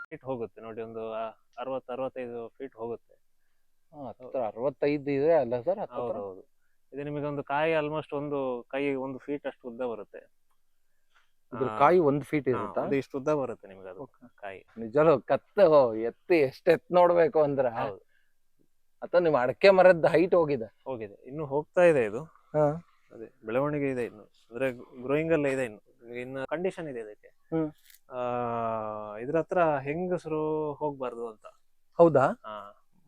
Feet ಹೋಗುತ್ತೆ ನೋಡಿ, ಒಂದು 60-65 ಫೀಟ್ ಹೋಗುತ್ತೆ. ಹತ್ರ 65 ಇದೆ ಅಲ್ಲ ಸರ್? ಹೌದೌದು. ಇದು ನಿಮಗೆ ಒಂದು ಕಾಯಿ ಆಲ್ಮೋಸ್ಟ್ ಒಂದು ಕೈ 1 ಫೀಟ್ ಅಷ್ಟು ಉದ್ದ ಬರುತ್ತೆ. ಇದ್ರ ಕಾಯಿ 1 ಫೀಟ್ ಇರುತ್ತಾ? ಒಂದು ಇಷ್ಟು ಉದ್ದ ಬರುತ್ತೆ ನಿಮಗೆ ಅದು ಕಾಯಿ. ನಿಜಲು ಕತ್ತು ಎತ್ತಿ ಎಷ್ಟ್ ನೋಡ್ಬೇಕು ಅಂದ್ರೆ ಹೌದು. ಅಥವಾ ನಿಮ್ ಅಡಕೆ ಮರದ ಹೈಟ್ ಹೋಗಿದೆ ಇನ್ನು ಹೋಗ್ತಾ ಇದೆ ಇದು. ಅದೇ ಬೆಳವಣಿಗೆ ಇದೆ ಇನ್ನು, ಅಂದ್ರೆ ಗ್ರೋಯಿಂಗ್ ಅಲ್ಲೇ ಇದೆ ಇನ್ನು ಕಂಡೀಷನ್ ಇದೆ ಇದಕ್ಕೆ. ಇದ್ರ ಹತ್ರ ಹೆಂಗಸರು ಹೋಗ್ಬಾರ್ದು ಅಂತ. ಹೌದಾ?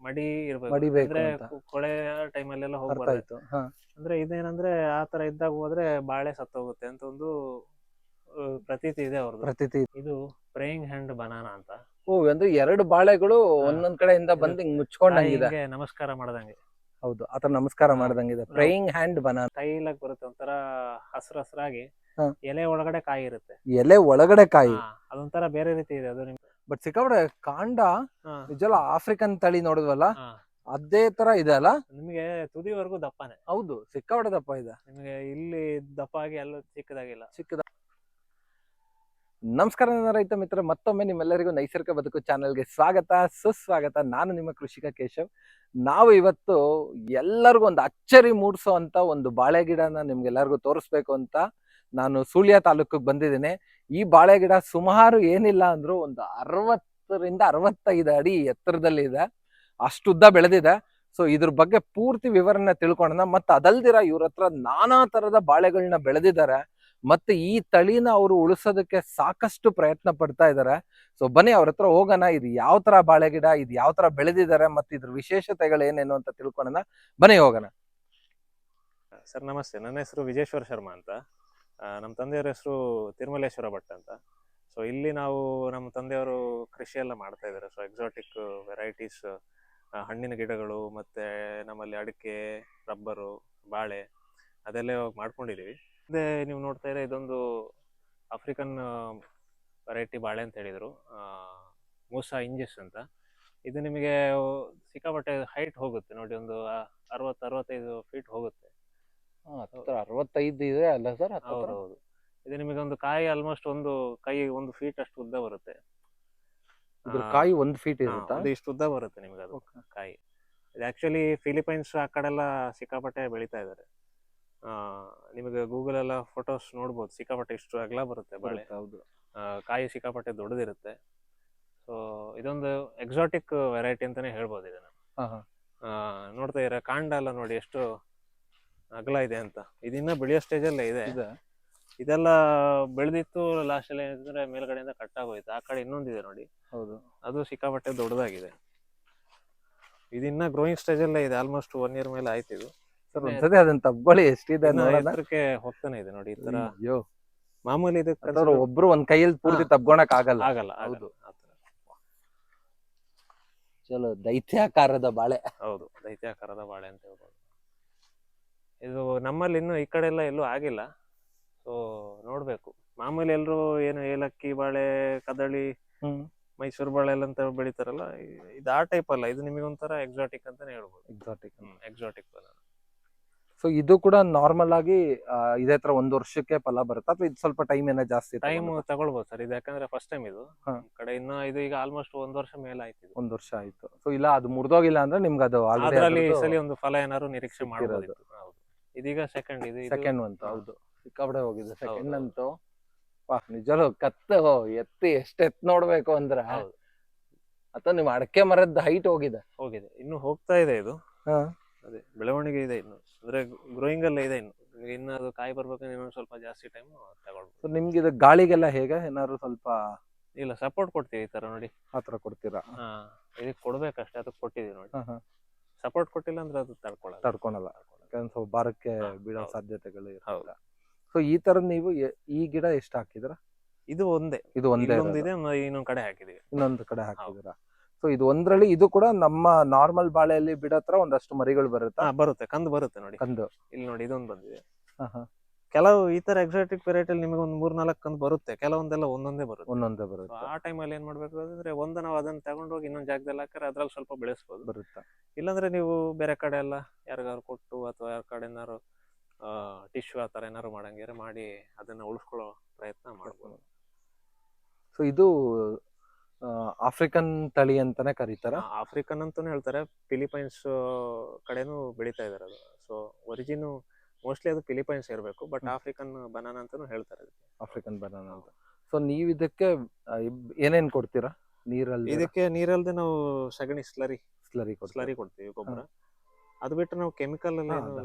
ಮಡಿ ಇರ್ಬೇಕು, ಮಡಿಬೇಕು ಅಂದ್ರೆ ಅಂತ. ಕೊಳೆ ಟೈಮಲ್ಲೆಲ್ಲ ಹೋಗ್ಬಾರ್ದು. ಅಂದ್ರೆ ಇದೇನಂದ್ರೆ ಆತರ ಇದ್ದಾಗ ಹೋದ್ರೆ ಬಾಳೆ ಸತ್ತೋಗುತ್ತೆ ಅಂತ ಒಂದು ಪ್ರತೀತಿ ಇದೆ ಅವ್ರದ್ದು. ಇದು ಪ್ರೇಯಿಂಗ್ ಹ್ಯಾಂಡ್ ಬನಾನಾ ಅಂತ. ಅಂದ್ರೆ 2 ಬಾಳೆಗಳು ಒಂದೊಂದ್ ಕಡೆಯಿಂದ ಬಂದು ಹಿಂಗ್ ಮುಚ್ಕೊಂಡಂಗಿದೆ, ನಮಸ್ಕಾರ ಮಾಡ್ದಂಗೆ. ಹೌದು, ಆತರ ನಮಸ್ಕಾರ ಮಾಡ್ದಂಗಿದೆ. ಪ್ರೇಯಿಂಗ್ ಹ್ಯಾಂಡ್ ಬನಾನಾ ಕೈಲಾಗ್ ಬರುತ್ತೆ, ಒಂಥರ ಹಸ್ರಾಗಿ ಎಲೆ ಒಳಗಡೆ ಕಾಯಿ ಇರುತ್ತೆ. ಎಲೆ ಒಳಗಡೆ ಕಾಯಿ ಅದೊಂಥರ ಬೇರೆ ರೀತಿ ಇದೆ ಅದು. ಬಟ್ ಸಿಕ್ಕಾಪಟ್ಟೆ ಕಾಂಡ ನಿಜಲ್ಲ ಆಫ್ರಿಕನ್ ತಳಿ ನೋಡಿದ್ವಲ್ಲ ಅದೇ ತರ ಇದೆ ಅಲ್ಲ. ನಿಮಗೆ ತುದಿವರೆಗೂ ದಪ್ಪನೆ. ಹೌದು, ಸಿಕ್ಕಾಪಟ್ಟೆ ದಪ್ಪ ಇದೆ. ನಿಮಗೆ ಇಲ್ಲಿ ದಪ್ಪ ಆಗಿ ಎಲ್ಲ ಚಿಕ್ಕದಾಗಿಲ್ಲ. ನಮಸ್ಕಾರ ರೈತ ಮಿತ್ರ, ಮತ್ತೊಮ್ಮೆ ನಿಮ್ಮೆಲ್ಲರಿಗೂ ನೈಸರ್ಗಿಕ ಬದುಕು ಚಾನೆಲ್ಗೆ ಸ್ವಾಗತ ಸುಸ್ವಾಗತ. ನಾನು ನಿಮ್ಮ ಕೃಷಿಕ ಕೇಶವ್. ನಾವು ಇವತ್ತು ಎಲ್ಲರಿಗೂ ಒಂದು ಅಚ್ಚರಿ ಮೂಡಿಸೋ ಅಂತ ಒಂದು ಬಾಳೆ ಗಿಡನ ನಿಮ್ಗೆಲ್ಲರಿಗೂ ತೋರಿಸ್ಬೇಕು ಅಂತ ನಾನು ಸುಳ್ಯ ತಾಲೂಕಿಗೆ ಬಂದಿದ್ದೇನೆ. ಈ ಬಾಳೆ ಗಿಡ ಸುಮಾರು ಏನಿಲ್ಲ ಅಂದ್ರೂ ಒಂದು 60-65 ಅಡಿ ಎತ್ತರದಲ್ಲಿ ಇದೆ, ಅಷ್ಟುದ್ದ ಬೆಳೆದಿದೆ. ಸೊ ಇದ್ರ ಬಗ್ಗೆ ಪೂರ್ತಿ ವಿವರನ್ನ ತಿಳ್ಕೊಳ್ಳೋಣ. ಮತ್ತೆ ಅದಲ್ದಿರ ಇವ್ರ ಹತ್ರ ನಾನಾ ತರದ ಬಾಳೆಗಳನ್ನ ಬೆಳೆದಿದ್ದಾರೆ, ಮತ್ತೆ ಈ ತಳಿನ ಅವರು ಉಳಿಸೋದಕ್ಕೆ ಸಾಕಷ್ಟು ಪ್ರಯತ್ನ ಪಡ್ತಾ ಇದ್ದಾರೆ. ಸೊ ಬನ್ನಿ ಅವ್ರ ಹತ್ರ ಹೋಗೋಣ, ಇದು ಯಾವ ತರ ಬಾಳೆ ಗಿಡ, ಇದು ಯಾವ ತರ ಬೆಳೆದಿದ್ದಾರೆ, ಮತ್ತೆ ಇದ್ರ ವಿಶೇಷತೆಗಳು ಏನೇನು ಅಂತ ತಿಳ್ಕೊಳ್ಳೋಣ. ಬನ್ನಿ ಹೋಗೋಣ. ಸರ್ ನಮಸ್ತೆ, ನನ್ನ ಹೆಸರು ವಿಜೇಶ್ವರ ಶರ್ಮಾ ಅಂತ. ನಮ್ಮ ತಂದೆಯವರ ಹೆಸರು ತಿರುಮಲೇಶ್ವರ ಭಟ್ ಅಂತ. ಸೊ ಇಲ್ಲಿ ನಾವು ನಮ್ಮ ತಂದೆಯವರು ಕೃಷಿ ಎಲ್ಲ ಮಾಡ್ತಾ ಇದ್ದಾರೆ. ಸೊ ಎಕ್ಸಾಟಿಕ್ ವೆರೈಟೀಸ್ ಹಣ್ಣಿನ ಗಿಡಗಳು, ಮತ್ತೆ ನಮ್ಮಲ್ಲಿ ಅಡಿಕೆ, ರಬ್ಬರು, ಬಾಳೆ ಅದೆಲ್ಲ ಮಾಡ್ಕೊಂಡಿದೀವಿ. ಅದೇ ನೀವು ನೋಡ್ತಾ ಇದ್ರೆ ಇದೊಂದು ಆಫ್ರಿಕನ್ ವೆರೈಟಿ ಬಾಳೆ ಅಂತ ಹೇಳಿದ್ರು, ಮೂಸಾ ಇಂಜಿಸ್ ಅಂತ. ಇದು ನಿಮಗೆ ಸಿಕ್ಕಾಪಟ್ಟೆ ಹೈಟ್ ಹೋಗುತ್ತೆ ನೋಡಿ, ಒಂದು 60-65 ಫೀಟ್ ಹೋಗುತ್ತೆ. 65 ಇದೆ ಅಲ್ಲ ಸರ್? ಹೌದೌದು. ಇದು ನಿಮಗೆ ಒಂದು ಕಾಯಿ ಆಲ್ಮೋಸ್ಟ್ ಒಂದು ಕೈ 1 ಫೀಟ್ ಅಷ್ಟು ಉದ್ದ ಬರುತ್ತೆ. ಕಾಯಿ 1 ಫೀಟ್ ಇರುತ್ತಾ? ಅದು ಇಷ್ಟು ಉದ್ದ ಬರುತ್ತೆ ನಿಮಗೆ ಅದು ಕಾಯಿ. ಇದು ಆಕ್ಚುಲಿ ಫಿಲಿಪೈನ್ಸ್ ಆ ಕಡೆ ಎಲ್ಲ ಸಿಕ್ಕಾಪಟ್ಟೆ ಬೆಳೀತಾ ಇದ್ದಾರೆ. ನಿಮಗೆ ಗೂಗಲ್ ಎಲ್ಲ ಫೋಟೋಸ್ ನೋಡ್ಬೋದು, ಸಿಕ್ಕಾಪಟ್ಟೆ ಇಷ್ಟು ಅಗಲ ಬರುತ್ತೆ ಬಾಳೆ. ಹೌದು, ಕಾಯಿ ಸಿಕ್ಕಾಪಟ್ಟೆ ದೊಡ್ಡದಿರುತ್ತೆ. ಸೊ ಇದೊಂದು ಎಕ್ಸಾಟಿಕ್ ವೆರೈಟಿ ಅಂತಾನೆ ಹೇಳ್ಬೋದು ಇದನ್ನ. ನೋಡ್ತಾ ಇದ್ರೆ ಕಾಂಡ ಎಲ್ಲ ನೋಡಿ ಎಷ್ಟು ಅಗಲ ಇದೆ ಅಂತ. ಇದಿನ್ನ ಬೆಳೆಯೋ ಸ್ಟೇಜ್ ಅಲ್ಲೇ ಇದೆ. ಇದೆಲ್ಲ ಬೆಳೆದಿತ್ತು, ಲಾಸ್ಟ್ ಅಲ್ಲಿ ಏನಂದ್ರೆ ಮೇಲ್ಗಡೆಯಿಂದ ಕಟ್ ಆಗೋಯ್ತು. ಆ ಕಡೆ ಇನ್ನೊಂದಿದೆ ನೋಡಿ, ಹೌದು, ಅದು ಸಿಕ್ಕಾಪಟ್ಟೆ ದೊಡ್ಡದಾಗಿದೆ. ಇದಿನ್ನ ಗ್ರೋಯಿಂಗ್ ಸ್ಟೇಜ್ ಅಲ್ಲೇ ಇದೆ, ಆಲ್ಮೋಸ್ಟ್ 1 year ಮೇಲೆ ಆಯ್ತು ಇದು. ಒಂದ್ಸತಿ ಅದನ್ನ ತಬ್ಬಳಿ ಎಷ್ಟಿದೆ ಎತ್ತರಕ್ಕೆ ಹೋಗ್ತಾನೆ ಇದೆ ನೋಡಿ. ಈ ತರ ಮಾಮೂಲಿ ಇದು ಒಬ್ರು ಒಂದ್ ಕೈಯಲ್ಲಿ ಪೂರ್ತಿ ತಬ್ಕೊಳಕ್ ಆಗಲ್ಲ. ಹೌದು, ಚಲೋ ದೈತ್ಯಾಕಾರದ ಬಾಳೆ. ಹೌದು, ದೈತ್ಯಾಕಾರದ ಬಾಳೆ ಅಂತ ಹೇಳ್ಬೋದು. ಇದು ನಮ್ಮಲ್ಲಿ ಇನ್ನು ಈ ಕಡೆ ಎಲ್ಲ ಎಲ್ಲೂ ಆಗಿಲ್ಲ. ಸೊ ನೋಡ್ಬೇಕು. ಮಾಮೂಲಿ ಎಲ್ರು ಏನು ಏಲಕ್ಕಿ ಬಾಳೆ, ಕದಳಿ, ಮೈಸೂರು ಬಾಳೆ ಎಲ್ಲ ಅಂತ ಬೆಳಿತಾರಲ್ಲ, ಇದು ಆ ಟೈಪ್ ಅಲ್ಲ. ಇದು ನಿಮಗೆ ಒಂಥರ ಎಕ್ಸಾಟಿಕ್ ಅಂತಾನೆ ಹೇಳ್ಬೋದು. Exotic banana. ಸೊ ಇದು ಕೂಡ ನಾರ್ಮಲ್ ಆಗಿ ಇದೇ ತರ 1 ವರ್ಷಕ್ಕೆ ಫಲ ಬರುತ್ತೆ, ಅಥವಾ ಇದು ಸ್ವಲ್ಪ ಟೈಮ್ ಏನೋ ಜಾಸ್ತಿ ಟೈಮ್ ತಗೊಳ್ಬೋದು ಸರ್. ಇದು ಯಾಕಂದ್ರೆ ಫಸ್ಟ್ ಟೈಮ್ ಇದು ಕಡೆ. ಇನ್ನು ಇದು ಈಗ ಆಲ್ಮೋಸ್ಟ್ 1 ವರ್ಷ ಮೇಲೆ ಆಯ್ತು. 1 ವರ್ಷ ಆಯ್ತು. ಸೊ ಇಲ್ಲ ಅದು ಮುರಿದೋಗಿಲ್ಲ ಅಂದ್ರೆ ನಿಮ್ಗೆ ಅದು ಅದರಲ್ಲಿ ಸಲ ಒಂದು ಫಲ ಏನಾದ್ರು ನಿರೀಕ್ಷೆ ಮಾಡಬಹುದು. ಹೌದು, ಇದೀಗ ಸೆಕೆಂಡ್ ಅಂತ. ಹೌದು, ಸಿಕ್ಕಾಪಟ್ಟೆ ಹೋಗಿದೆ ಸೆಕೆಂಡ್ ಅಂತೂ. ನಿಜಲು ಕತ್ತು ಎತ್ತಿ ಎಷ್ಟ್ ನೋಡ್ಬೇಕು ಅಂದ್ರೆ ಅಥವಾ ನಿಮ್ ಅಡಕೆ ಮರದ ಹೈಟ್ ಹೋಗಿದೆ. ಇನ್ನು ಹೋಗ್ತಾ ಇದೆ ಇದು. ಅದೇ ಬೆಳವಣಿಗೆ ಇದೆ ಇನ್ನು, ಅಂದ್ರೆ ಗ್ರೋಯಿಂಗ್ ಅಲ್ಲೇ ಇದೆ ಇನ್ನು ಅದು ಕಾಯಿ ಬರ್ಬೇಕಂದ್ರೆ ಇನ್ನೊಂದು ಸ್ವಲ್ಪ ಜಾಸ್ತಿ ಟೈಮ್ ತಗೊಳ್ಬೋದು. ನಿಮ್ಗೆ ಇದು ಗಾಳಿಗೆಲ್ಲ ಹೇಗೆ ಏನಾದ್ರು ಸ್ವಲ್ಪ? ಇಲ್ಲ, ಸಪೋರ್ಟ್ ಕೊಡ್ತೀವಿ. ಈ ತರ ನೋಡಿ, ಆತರ ಕೊಡ್ತೀರಾ? ಇದಕ್ಕೆ ಕೊಡ್ಬೇಕಷ್ಟೇ, ಅದಕ್ಕೆ ಕೊಟ್ಟಿದೀವಿ ನೋಡಿ. ಸಪೋರ್ಟ್ ಕೊಟ್ಟಿಲ್ಲ ಅಂದ್ರೆ ಅದು ತಡ್ಕೊಳಲ್ಲ. ಸ್ವಲ್ಪ ಭಾರಕ್ಕೆ ಬೀಳೋ ಸಾಧ್ಯತೆಗಳು ಇರುತ್ತೆ. ಸೊ ಈ ತರ ನೀವು ಈ ಗಿಡ ಎಷ್ಟು ಹಾಕಿದ್ರ? ಇದು ಒಂದೇ ಇದೆ, ಇನ್ನೊಂದ್ ಕಡೆ ಹಾಕಿದೀವಿ. ಇನ್ನೊಂದು ಕಡೆ ಹಾಕಿದಿರಾ? ಸೊ ಇದು ಒಂದ್ರಲ್ಲಿ ಇದು ಕೂಡ ನಮ್ಮ ನಾರ್ಮಲ್ ಬಾಳೆಯಲ್ಲಿ ಬಿಡತ್ರ ಒಂದಷ್ಟು ಮರಿಗಳು ಬರುತ್ತೆ, ಕಂದು ಬರುತ್ತೆ ನೋಡಿ. ಕಂದು ಇಲ್ಲಿ ನೋಡಿ, ಇದೊಂದು ಬಂದಿದೆ. ಕೆಲವು ಈ ತರ ಎಕ್ಸಾಟಿಕ್ ವೆರೈಟಿ ನಿಮಗೆ ಒಂದು 3-4 ಕಂದು ಬರುತ್ತೆ, ಕೆಲವೊಂದೆಲ್ಲ ಒಂದೊಂದೇ ಬರುತ್ತೆ. ಆ ಟೈಮಲ್ಲಿ ಏನ್ ಮಾಡ್ಬೇಕು ಅಂದ್ರೆ, ಒಂದು ನಾವು ಅದನ್ನ ತಗೊಂಡೋಗಿ ಇನ್ನೊಂದ್ ಜಾಗದಲ್ಲಿ ಹಾಕಿದ್ರೆ ಅದ್ರಲ್ಲಿ ಸ್ವಲ್ಪ ಬೆಳೆಸ್ಬೋದು ಬರುತ್ತೆ. ಇಲ್ಲಾಂದ್ರೆ ನೀವು ಬೇರೆ ಕಡೆ ಎಲ್ಲ ಯಾರಿಗಾರು ಕೊಟ್ಟು, ಅಥವಾ ಯಾರ ಕಡೆ ಏನಾರು ಟಿಶ್ಯೂ ಆ ತರ ಏನಾರು ಮಾಡಂಗಿದ್ರೆ ಮಾಡಿ ಅದನ್ನ ಉಳಿಸ್ಕೊಳ್ಳೋ ಪ್ರಯತ್ನ ಮಾಡ್ಬೋದು. ಸೊ ಇದು ಆಫ್ರಿಕನ್ ತಳಿ ಅಂತಾನೆ ಕರೀತಾರ. ಆಫ್ರಿಕನ್ ಅಂತಾನು ಹೇಳ್ತಾರೆ, ಫಿಲಿಪೈನ್ಸ್ ಕಡೆನೂ ಬೆಳೀತಾ ಇದಾರೆ ಅದು. ಸೊ ಒರಿಜಿನ್ ಮೋಸ್ಟ್ಲಿ ಅದು ಫಿಲಿಪೈನ್ಸ್ ಇರಬೇಕು, ಬಟ್ ಆಫ್ರಿಕನ್ ಬನಾನಾ ಅಂತಾನು ಹೇಳ್ತಾರೆ ಅದಕ್ಕೆ. ಆಫ್ರಿಕನ್ ಬನಾನಾ ಅಂತ. ಸೊ ನೀವ್ ಇದಕ್ಕೆ ಏನೇನ್ ಕೊಡ್ತೀರಾ ನೀರಲ್ಲಿ? ಇದಕ್ಕೆ ನೀರಲ್ದೆ ನಾವು ಸಗಣಿ ಸ್ಲರಿ ಸ್ಲರಿ ಕೊಡ್ತೀವಿ, ಗೊಬ್ಬರ. ಅದು ಬಿಟ್ಟು ನಾವು ಕೆಮಿಕಲ್ ಎಲ್ಲ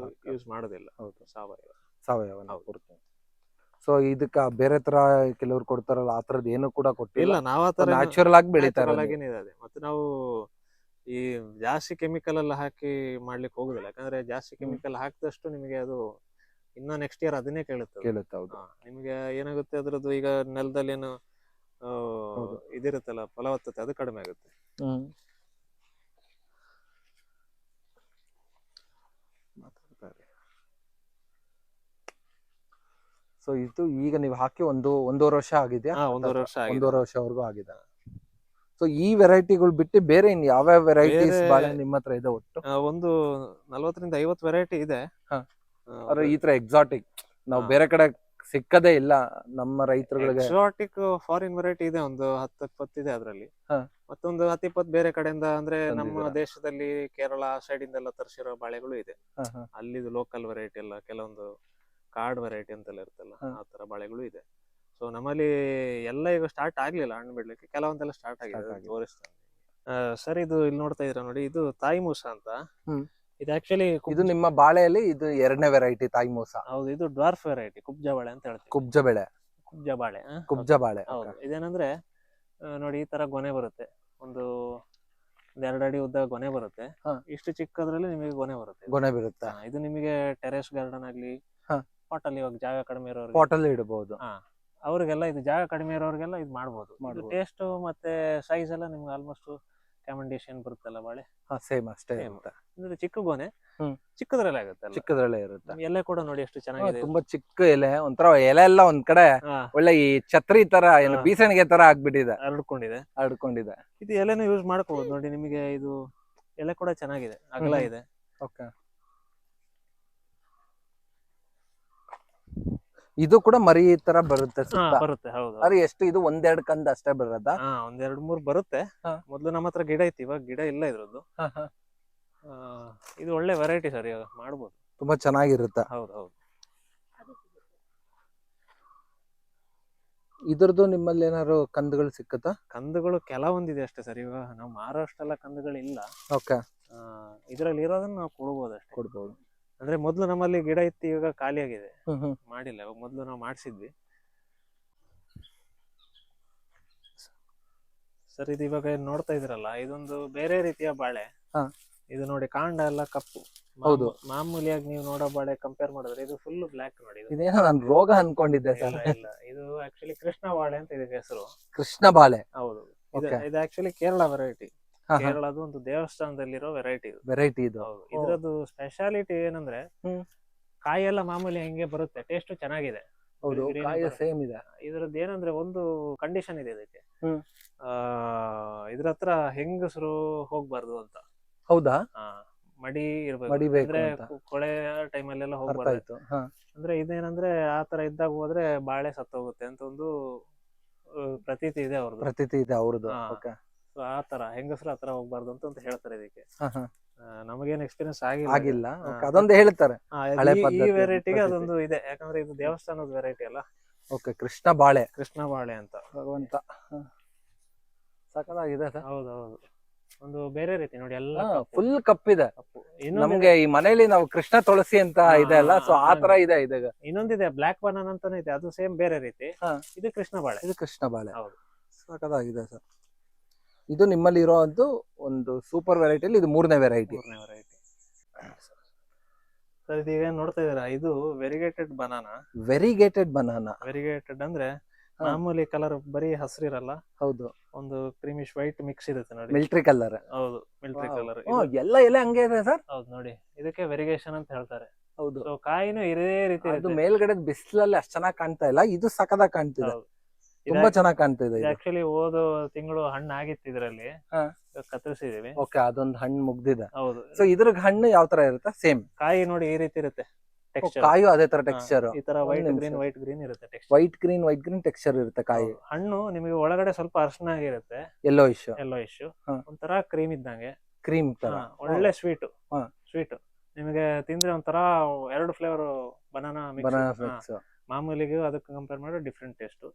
ಯೂಸ್ ಮಾಡೋದಿಲ್ಲ. ಹೌದು, ಸಾವಯವ. ಕೊಡ್ತೀವಿ. ಸೊ ಇದಕ್ಕ ಬೇರೆ ತರ ಕೆಲವ್ರು ಕೊಡ್ತಾರಲ್ಲ, ಆ ತರದ್ ಏನು ಕೂಡ ಕೊಟ್ಟಿಲ್ಲ. ಇಲ್ಲ, ನಾವ್ ಆ ತರ ನ್ಯಾಚುರಲ್ ಆಗಿ ಬೆಳೀತಾರೆ. ಇದೆ. ಮತ್ತೆ ನಾವು ಈ ಜಾಸ್ತಿ ಕೆಮಿಕಲ್ ಎಲ್ಲ ಹಾಕಿ ಮಾಡ್ಲಿಕ್ಕೆ ಹೋಗುದಿಲ್ಲ, ಯಾಕಂದ್ರೆ ಜಾಸ್ತಿ ಕೆಮಿಕಲ್ ಹಾಕಿದಷ್ಟು ನಿಮಗೆ ಅದು ಇನ್ನ ನೆಕ್ಸ್ಟ್ ಇಯರ್ ಅದನ್ನೇ ಕೇಳುತ್ತೆ. ಹೌದು. ನಿಮಗೆ ಏನಾಗುತ್ತೆ ಅದ್ರದ್ದು, ಈಗ ನೆಲದಲ್ಲಿ ಏನು ಇದಿರುತ್ತಲ್ಲ ಫಲವತ್ತತೆ, ಅದು ಕಡಿಮೆ ಆಗುತ್ತೆ. ಸೊ ಇದು ಈಗ ನೀವು ಹಾಕಿ ಒಂದೂವರೆ ವರ್ಷ ಆಗಿದೆಯಾ? ಒಂದೂವರೆ ವರ್ಷವರೆಗೂ ಆಗಿದೆ. ಸೊ ಈ ವೆರೈಟಿಗಳು ಬಿಟ್ಟು ಬೇರೆ ಇನ್ ಯಾವ್ಯಾವ ವೆರೈಟೀಸ್ ಬಾಳೆ ನಿಮ್ಮ ಹತ್ರ ಇದೆ? ಒಟ್ಟು ಒಂದು 40-50 ವೆರೈಟಿ ಇದೆ. ಈ ತರ ಎಕ್ಸಾಟಿಕ್ ನಾವು ಬೇರೆ ಕಡೆ ಸಿಕ್ಕದೇ ಇಲ್ಲ ನಮ್ಮ ರೈತರುಗಳಿಗೆ. ಎಕ್ಸಾಟಿಕ್ ಫಾರಿನ್ ವೆರೈಟಿ ಇದೆ, ಒಂದು 10-20 ಇದೆ ಅದರಲ್ಲಿ. ಮತ್ತೊಂದು 10-20 ಬೇರೆ ಕಡೆಯಿಂದ, ಅಂದ್ರೆ ನಮ್ಮ ದೇಶದಲ್ಲಿ ಕೇರಳ ಸೈಡ್ ಇಂದೆಲ್ಲ ತರಿಸಿರೋ ಬಾಳೆಗಳು ಇದೆ. ಅಲ್ಲಿದು ಲೋಕಲ್ ವೆರೈಟಿ ಎಲ್ಲ, ಕೆಲವೊಂದು ಕಾರ್ಡ್ ವೆರೈಟಿ ಅಂತೆಲ್ಲ ಇರುತ್ತಲ್ಲ, ಆ ತರ ಬಾಳೆಗಳು ಇದೆ. ಸೊ ನಮ್ಮಲ್ಲಿ ಎಲ್ಲ ಈಗ ಸ್ಟಾರ್ಟ್ ಆಗ್ಲಿಲ್ಲ ಹಣ್ಣು ಬಿಡ್ಲಿಕ್ಕೆ, ಕೆಲವೊಂದೆಲ್ಲ ಸ್ಟಾರ್ಟ್ ಆಗಿದೆ, ತೋರಿಸ್ತಾನೆ. ಸರ್, ಇದು ಇಲ್ಲಿ ನೋಡ್ತಾ ಇದ್ರ ನೋಡಿ, ಇದು ತಾಯಿ ಮೂಸ ಅಂತ. ಇದು ಆಕ್ಚುಲಿ ಇದು ನಿಮ್ಮ ಬಾಳೆಯಲ್ಲಿ ಇದು ಎರಡನೇ ವೆರೈಟಿ ತಾಯಿ ಮೂಸ. ಹೌದು, ಇದು ಡ್ವಾರ್ಫ್ ವೆರೈಟಿ, ಕುಬ್ಜ ಬಾಳೆ ಅಂತ ಹೇಳ್ತೀವಿ. ಕುಬ್ಜ ಬಾಳೆ. ಹೌದು. ಇದೇನಂದ್ರೆ ನೋಡಿ, ಈ ತರ ಗೊನೆ ಬರುತ್ತೆ, ಒಂದು 2 ಅಡಿ ಉದ್ದ ಗೊನೆ ಬರುತ್ತೆ. ಇಷ್ಟು ಚಿಕ್ಕದ್ರಲ್ಲಿ ನಿಮಗೆ ಗೊನೆ ಬರುತ್ತೆ. ಇದು ನಿಮಗೆ ಟೆರೆಸ್ ಗಾರ್ಡನ್ ಆಗ್ಲಿ, ಪಾಟಲ್ಲಿ, ಇವಾಗ ಜಾಗ ಕಡಿಮೆ ಇರೋರು ಪಾಟಲ್ಲಿ ಇಡಬಹುದು. ಅವ್ರಿಗೆಲ್ಲ, ಇದು ಜಾಗ ಕಡಿಮೆ ಇರೋರಿಗೆಲ್ಲ ಇದು ಮಾಡ್ಬೋದು. ಟೇಸ್ಟ್ ಮತ್ತೆ ಸೈಜ್ ಎಲ್ಲ ನಿಮ್ಗೆ ಆಲ್ಮೋಸ್ಟ್ ಕ್ಯಾಮೆಂಡೇಶನ್ ಬರುತ್ತಲ್ಲ ಬಾಳೆ, ಸೇಮ್ ಅಷ್ಟೇ. ಅಂದ್ರೆ ಚಿಕ್ಕ ಗೊನೆ ಚಿಕ್ಕದ್ರಲ್ಲೇ ಆಗುತ್ತೆ, ಚಿಕ್ಕದ್ರಲ್ಲೇ ಇರುತ್ತೆ. ಎಲೆ ಕೂಡ ನೋಡಿ ಎಷ್ಟು ಚೆನ್ನಾಗಿದೆ, ತುಂಬಾ ಚಿಕ್ಕ ಎಲೆ, ಒಂಥರ ಎಲೆ ಎಲ್ಲ ಒಂದ್ ಕಡೆ ಒಳ್ಳೆ ಈ ಛತ್ರಿ ತರ, ಏನು ಬೀಸಣಿಗೆ ತರ ಆಗ್ಬಿಟ್ಟಿದೆ, ಹರಡ್ಕೊಂಡಿದೆ. ಇದು ಎಲೆನೂ ಯೂಸ್ ಮಾಡ್ಕೋಬಹುದು ನೋಡಿ, ನಿಮಗೆ ಇದು ಎಲೆ ಕೂಡ ಚೆನ್ನಾಗಿದೆ, ಅಗಲ ಇದೆ. ಇದು ಕೂಡ ಮರಿ ತರ ಬರುತ್ತೆ. ಹೌದು. ಅರೆ ಎಷ್ಟು ಇದು 1-2 ಕಂದ ಅಷ್ಟೇ ಬರೋದಾ? 1-2-3 ಬರುತ್ತೆ. ಮೊದ್ಲು ನಮ್ಮ ಹತ್ರ ಗಿಡ ಐತಿ, ಇವಾಗ ಗಿಡ ಇಲ್ಲ ಇದ್ರದ್ದು. ಇದು ಒಳ್ಳೆ ವೆರೈಟಿ ಸರ್, ಇವಾಗ ಮಾಡ್ಬೋದು, ತುಂಬಾ ಚೆನ್ನಾಗಿರುತ್ತೆ. ಹೌದು. ಇದ್ರದ್ದು ನಿಮ್ಮಲ್ಲಿ ಏನಾದ್ರು ಕಂದುಗಳು ಸಿಕ್ಕುತ್ತಾ? ಕಂದುಗಳು ಕೆಲವೊಂದಿದೆ ಅಷ್ಟೇ ಸರ್, ಇವಾಗ ನಾವು ಮಾರೋಷ್ಟೆಲ್ಲ ಕಂದುಗಳು ಇಲ್ಲ. ಇದ್ರಲ್ಲಿ ಇರೋದನ್ನ ನಾವು ಕೊಡ್ಬೋದು. ಅಂದ್ರೆ ಮೊದ್ಲು ನಮ್ಮಲ್ಲಿ ಗಿಡ ಇತ್ತು, ಇವಾಗ ಖಾಲಿ ಆಗಿದೆ, ಮಾಡಿಲ್ಲ. ಮೊದ್ಲು ನಾವು ಮಾಡಿಸಿದ್ವಿ ಸರ್. ಇದು ಇವಾಗ ನೋಡ್ತಾ ಇದ್ರಲ್ಲ, ಇದೊಂದು ಬೇರೆ ರೀತಿಯ ಬಾಳೆ. ಇದು ನೋಡಿ, ಕಾಂಡ ಎಲ್ಲ ಕಪ್ಪು. ಹೌದು, ಮಾಮೂಲಿಯಾಗಿ ನೀವು ನೋಡೋ ಬಾಳೆ ಕಂಪೇರ್ ಮಾಡಿದ್ರೆ ಇದು ಫುಲ್ ಬ್ಲಾಕ್ ನೋಡಿ. ಇದೇನೋ ನಾನು ರೋಗ ಅನ್ಕೊಂಡಿದ್ದೆ ಸರ್. ಇಲ್ಲ, ಇದು ಆಕ್ಚುಲಿ ಕೃಷ್ಣ ಬಾಳೆ ಅಂತ ಇದಕ್ಕೆ ಹೆಸರು. ಕೃಷ್ಣ ಬಾಳೆ, ಹೌದು. ಇದು ಆಕ್ಚುಲಿ ಕೇರಳ ವೆರೈಟಿ. ಕೇರಳದ ಒಂದು ದೇವಸ್ಥಾನದಲ್ಲಿರೋ ವೆರೈಟಿ ಇದು. ಇದ್ರದ್ದು ಸ್ಪೆಷಾಲಿಟಿ ಏನಂದ್ರೆ, ಕಾಯಿ ಎಲ್ಲ ಮಾಮೂಲಿ ಹೆಂಗೆ ಬರುತ್ತೆ, ಟೇಸ್ಟ್ ಚೆನ್ನಾಗಿದೆ. ಸೇಮ್ ಇದೆ. ಇದ್ರದ್ದು ಏನಂದ್ರೆ ಒಂದು ಕಂಡೀಷನ್ ಇದೆ ಇದಕ್ಕೆ, ಇದ್ರ ಹತ್ರ ಹೆಂಗಸರು ಹೋಗ್ಬಾರ್ದು ಅಂತ. ಹೌದಾ? ಮಡಿ ಇರ್ಬೇಕು, ಕೊಳೆ ಟೈಮಲ್ಲೆಲ್ಲ ಹೋಗ್ಬಾರ್ದು. ಅಂದ್ರೆ ಇದೇನಂದ್ರೆ, ಆ ತರ ಇದ್ದಾಗ ಹೋದ್ರೆ ಬಾಳೆ ಸತ್ತೋಗುತ್ತೆ ಅಂತ ಒಂದು ಪ್ರತೀತಿ ಇದೆ ಅವ್ರದ್ದು. ಆ ತರ ಹೆಂಗಸರು ಹತ್ರ ಹೋಗ್ಬಾರ್ದು ಅಂತ ಹೇಳ್ತಾರೆ ಇದಕ್ಕೆ. ನಮಗೇನು ಎಕ್ಸ್ಪೀರಿಯನ್ಸ್ ಆಗಿಲ್ಲ, ಅದೊಂದು ಹೇಳ್ತಾರೆ. ಈ ವೆರೈಟಿಗೆ ಅದೊಂದು ಇದೆ, ಯಾಕಂದ್ರೆ ಇದು ದೇವಸ್ಥಾನದ ವೆರೈಟಿ ಅಲ್ಲ. ಕೃಷ್ಣ ಬಾಳೆ ಅಂತ. ಭಗವಂತ, ಸಕಲಾಗಿದೆ ಸರ್. ಹೌದು, ಒಂದು ಬೇರೆ ರೀತಿ ನೋಡಿ, ಎಲ್ಲ ಫುಲ್ ಕಪ್ಪಿದೆ. ನಮ್ಗೆ ಈ ಮನೇಲಿ ನಾವು ಕೃಷ್ಣ ತುಳಸಿ ಅಂತ ಇದೆ ಅಲ್ಲ, ಸೊ ಆ ತರ ಇದೆ. ಇನ್ನೊಂದಿದೆ ಬ್ಲಾಕ್ ಬನಾನಾ ಅಂತಾನೆ ಇದೆ, ಅದು ಸೇಮ್ ಬೇರೆ ರೀತಿ. ಇದು ಕೃಷ್ಣ ಬಾಳೆ. ಹೌದು, ಸಕಲಾಗಿದೆ ಸರ್. ಇದು ನಿಮ್ಮಲ್ಲಿ ಇರೋದು ಒಂದು ಸೂಪರ್ ವೆರೈಟಿಲಿ ಇದು ಮೂರನೇ ವೆರೈಟಿ. ಸರ್, ಇದೀಗ ನೋಡ್ತಾ ಇದೀರಾ, ಇದು ವೆರಿಗೇಟೆಡ್ ಬನಾನಾ. ವೆರಿಗೇಟೆಡ್ ಅಂದ್ರೆ ಮಾಮೂಲಿ ಕಲರ್ ಬರೀ ಹಸಿರಿರಲ್ಲ. ಹೌದು, ಒಂದು ಕ್ರೀಮಿಶ್ ವೈಟ್ ಮಿಕ್ಸ್ ಇರುತ್ತೆ ನೋಡಿ, ಮಿಲಿಟರಿ ಕಲರ್. ಹೌದು, ಮಿಲಿಟರಿ ಕಲರ್. ಎಲ್ಲ ಎಲೆ ಹಂಗೆ ಇದೆ ಸರ್. ಹೌದು ನೋಡಿ, ಇದಕ್ಕೆ ವೆರಿಗೇಷನ್ ಅಂತ ಹೇಳ್ತಾರೆ. ಹೌದು, ಸೊ ಕಾಯಿನೂ ಇದೇ ರೀತಿ. ಅದು ಮೇಲ್ಗಡೆ ಬಿಸಿಲಲ್ಲಿ ಅಷ್ಟು ಚೆನ್ನಾಗಿ ಕಾಣ್ತಾ ಇಲ್ಲ, ಇದು ಸಕದಾಗ ಕಾಣ್ತಿದೆ, ತುಂಬಾ ಚೆನ್ನಾಗಿ ಕಾಣ್ತಿದೆ. ಆಕ್ಚುಲಿ ಹೋದ ತಿಂಗಳು ಹಣ್ಣು ಆಗಿತ್ತು ಇದ್ರಲ್ಲಿ, ಕತ್ತರಿಸಿದೀವಿ. ಓಕೆ, ಅದೊಂದು ಹಣ್ಣು ಮುಗ್ದಿದೆ. ಹೌದು. ಸೊ ಇದ್ರ ಹಣ್ಣು ಯಾವ ತರ ಇರುತ್ತೆ? ಸೇಮ್ ಕಾಯಿ ನೋಡಿ ಈ ರೀತಿ ಇರುತ್ತೆ, ಟೆಕ್ಸ್ಚರ್. ಕಾಯು ಅದೇ ತರ ಟೆಕ್ಸ್ಚರ್, ಈ ತರ ವೈಟ್ ಗ್ರೀನ್ ಇರುತ್ತೆ ಟೆಕ್ಸ್ಚರ್. ವೈಟ್ ಗ್ರೀನ್ ಟೆಕ್ಸ್ಚರ್ ಇರುತ್ತೆ ಕಾಯಿ. ಹಣ್ಣು ನಿಮಗೆ ಒಳಗಡೆ ಸ್ವಲ್ಪ ಅರ್ಶನ ಆಗಿರುತ್ತೆ, ಎಲ್ಲೋ ಇಶ್ಯೂ, ಒಂಥರ ಕ್ರೀಮ್ ಇದ್ದಂಗೆ, ಕ್ರೀಮ್ ತರ ಒಳ್ಳೆ ಸ್ವೀಟ್. ನಿಮಗೆ ತಿಂದ್ರೆ ಒಂಥರ 2 ಫ್ಲೇವರ್ ಬನಾನಾ ಮಿಕ್ಸ್. ಮಾಮೂಲಿಗೂ ಅದಕ್ಕೆ ಕಂಪೇರ್ ಮಾಡಿ ಡಿಫ್ರೆಂಟ್ ಟೇಸ್ಟ್.